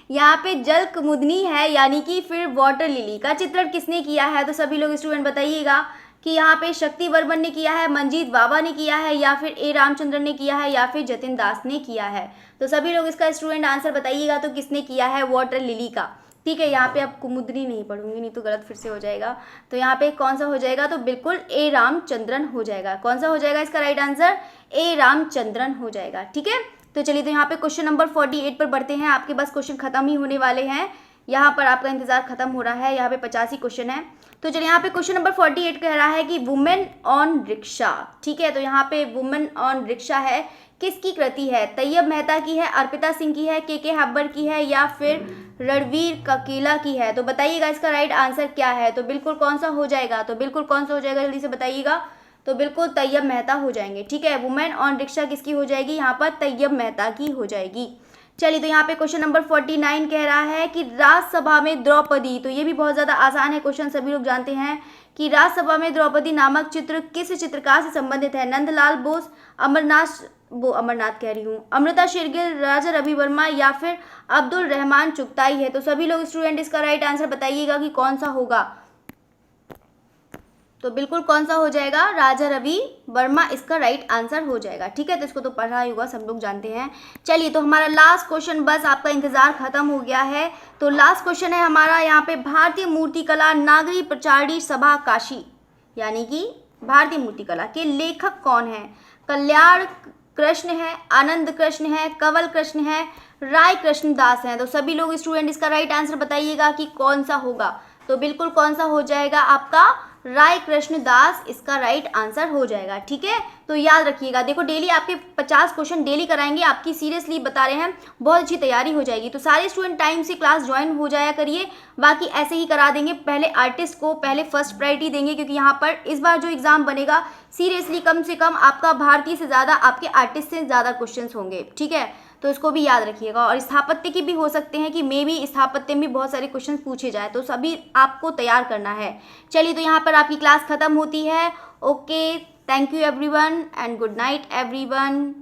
यहाँ पे जल कुमुदनी है, यानी कि फिर वाटर लिली का चित्रण किसने किया है। तो सभी लोग स्टूडेंट बताइएगा कि यहाँ पे शक्ति वर्मन ने किया है, मंजीत बाबा ने किया है, या फिर ए रामचंद्रन ने किया है, या फिर जतिन दास ने किया है। तो सभी लोग इसका स्टूडेंट आंसर बताइएगा, तो किसने किया है वाटर लिली का। ठीक है, यहाँ पे अब कुमुदनी नहीं पढ़ूंगी, नहीं तो गलत फिर से हो जाएगा। तो यहाँ पे कौन सा हो जाएगा, तो बिल्कुल ए रामचंद्रन हो जाएगा। कौन सा हो जाएगा इसका राइट आंसर, ए रामचंद्रन हो जाएगा। ठीक है, तो चलिए तो यहाँ पे क्वेश्चन नंबर 48 पर बढ़ते हैं। आपके पास क्वेश्चन खत्म ही होने वाले हैं, यहाँ पर आपका इंतजार खत्म हो रहा है। यहाँ पे 85 क्वेश्चन है। तो चलिए यहाँ पे क्वेश्चन नंबर 48 कह रहा है कि वुमेन ऑन रिक्शा। ठीक है, तो यहाँ पे वुमेन ऑन रिक्शा है, किसकी कृति है, तैयब मेहता की है, अर्पिता सिंह की है, के हब्बर की है, या फिर रणवीर ककीला की है। तो बताइएगा इसका राइट आंसर क्या है। तो बिल्कुल कौन सा हो जाएगा, तो बिल्कुल कौन सा हो जाएगा, जल्दी से बताइएगा। तो बिल्कुल तैयब मेहता हो जाएंगे। ठीक है, वुमेन ऑन रिक्शा किसकी हो जाएगी, यहाँ पर तैयब मेहता की हो जाएगी। चलिए तो यहाँ पे क्वेश्चन नंबर 49 कह रहा है कि राज्यसभा में द्रौपदी। तो ये भी बहुत ज़्यादा आसान है क्वेश्चन, सभी लोग जानते हैं कि राज्यसभा में द्रौपदी नामक चित्र किस चित्रकार से संबंधित है। नंदलाल बोस, अमरनाथ कह रही हूँ, अमृता शेरगिल, राजा रवि वर्मा, या फिर अब्दुल रहमान चुगताई है। तो सभी लोग स्टूडेंट इसका राइट आंसर बताइएगा कि कौन सा होगा। तो बिल्कुल कौन सा हो जाएगा, राजा रवि वर्मा इसका राइट आंसर हो जाएगा। ठीक है, तो इसको तो पढ़ा ही होगा, सब लोग जानते हैं। चलिए तो हमारा लास्ट क्वेश्चन, बस आपका इंतजार खत्म हो गया है। तो लास्ट क्वेश्चन है हमारा यहाँ पे, भारतीय मूर्तिकला नागरी प्रचारणी सभा काशी, यानी कि भारतीय मूर्तिकला के लेखक कौन है। कल्याण कृष्ण है, आनंद कृष्ण है, कंवल कृष्ण है, राय कृष्ण दास हैं। तो सभी लोग स्टूडेंट इसका राइट आंसर बताइएगा कि कौन सा होगा। तो बिल्कुल कौन सा हो जाएगा आपका, राय कृष्ण दास इसका राइट आंसर हो जाएगा। ठीक है, तो याद रखिएगा। देखो डेली आपके 50 क्वेश्चन डेली कराएंगे, आपकी सीरियसली बता रहे हैं, बहुत अच्छी तैयारी हो जाएगी। तो सारे स्टूडेंट टाइम से क्लास ज्वाइन हो जाया करिए, बाकी ऐसे ही करा देंगे। पहले आर्टिस्ट को पहले फर्स्ट प्रायोरिटी देंगे, क्योंकि यहाँ पर इस बार जो एग्जाम बनेगा सीरियसली कम से कम आपका भारतीय से ज़्यादा आपके आर्टिस्ट से ज़्यादा क्वेश्चन होंगे। ठीक है, तो इसको भी याद रखिएगा। और स्थापत्य की भी हो सकते हैं कि मे भी स्थापत्य में बहुत सारे क्वेश्चन पूछे जाए, तो सभी आपको तैयार करना है। चलिए तो यहाँ पर आपकी क्लास खत्म होती है। Okay, thank you everyone and good night everyone.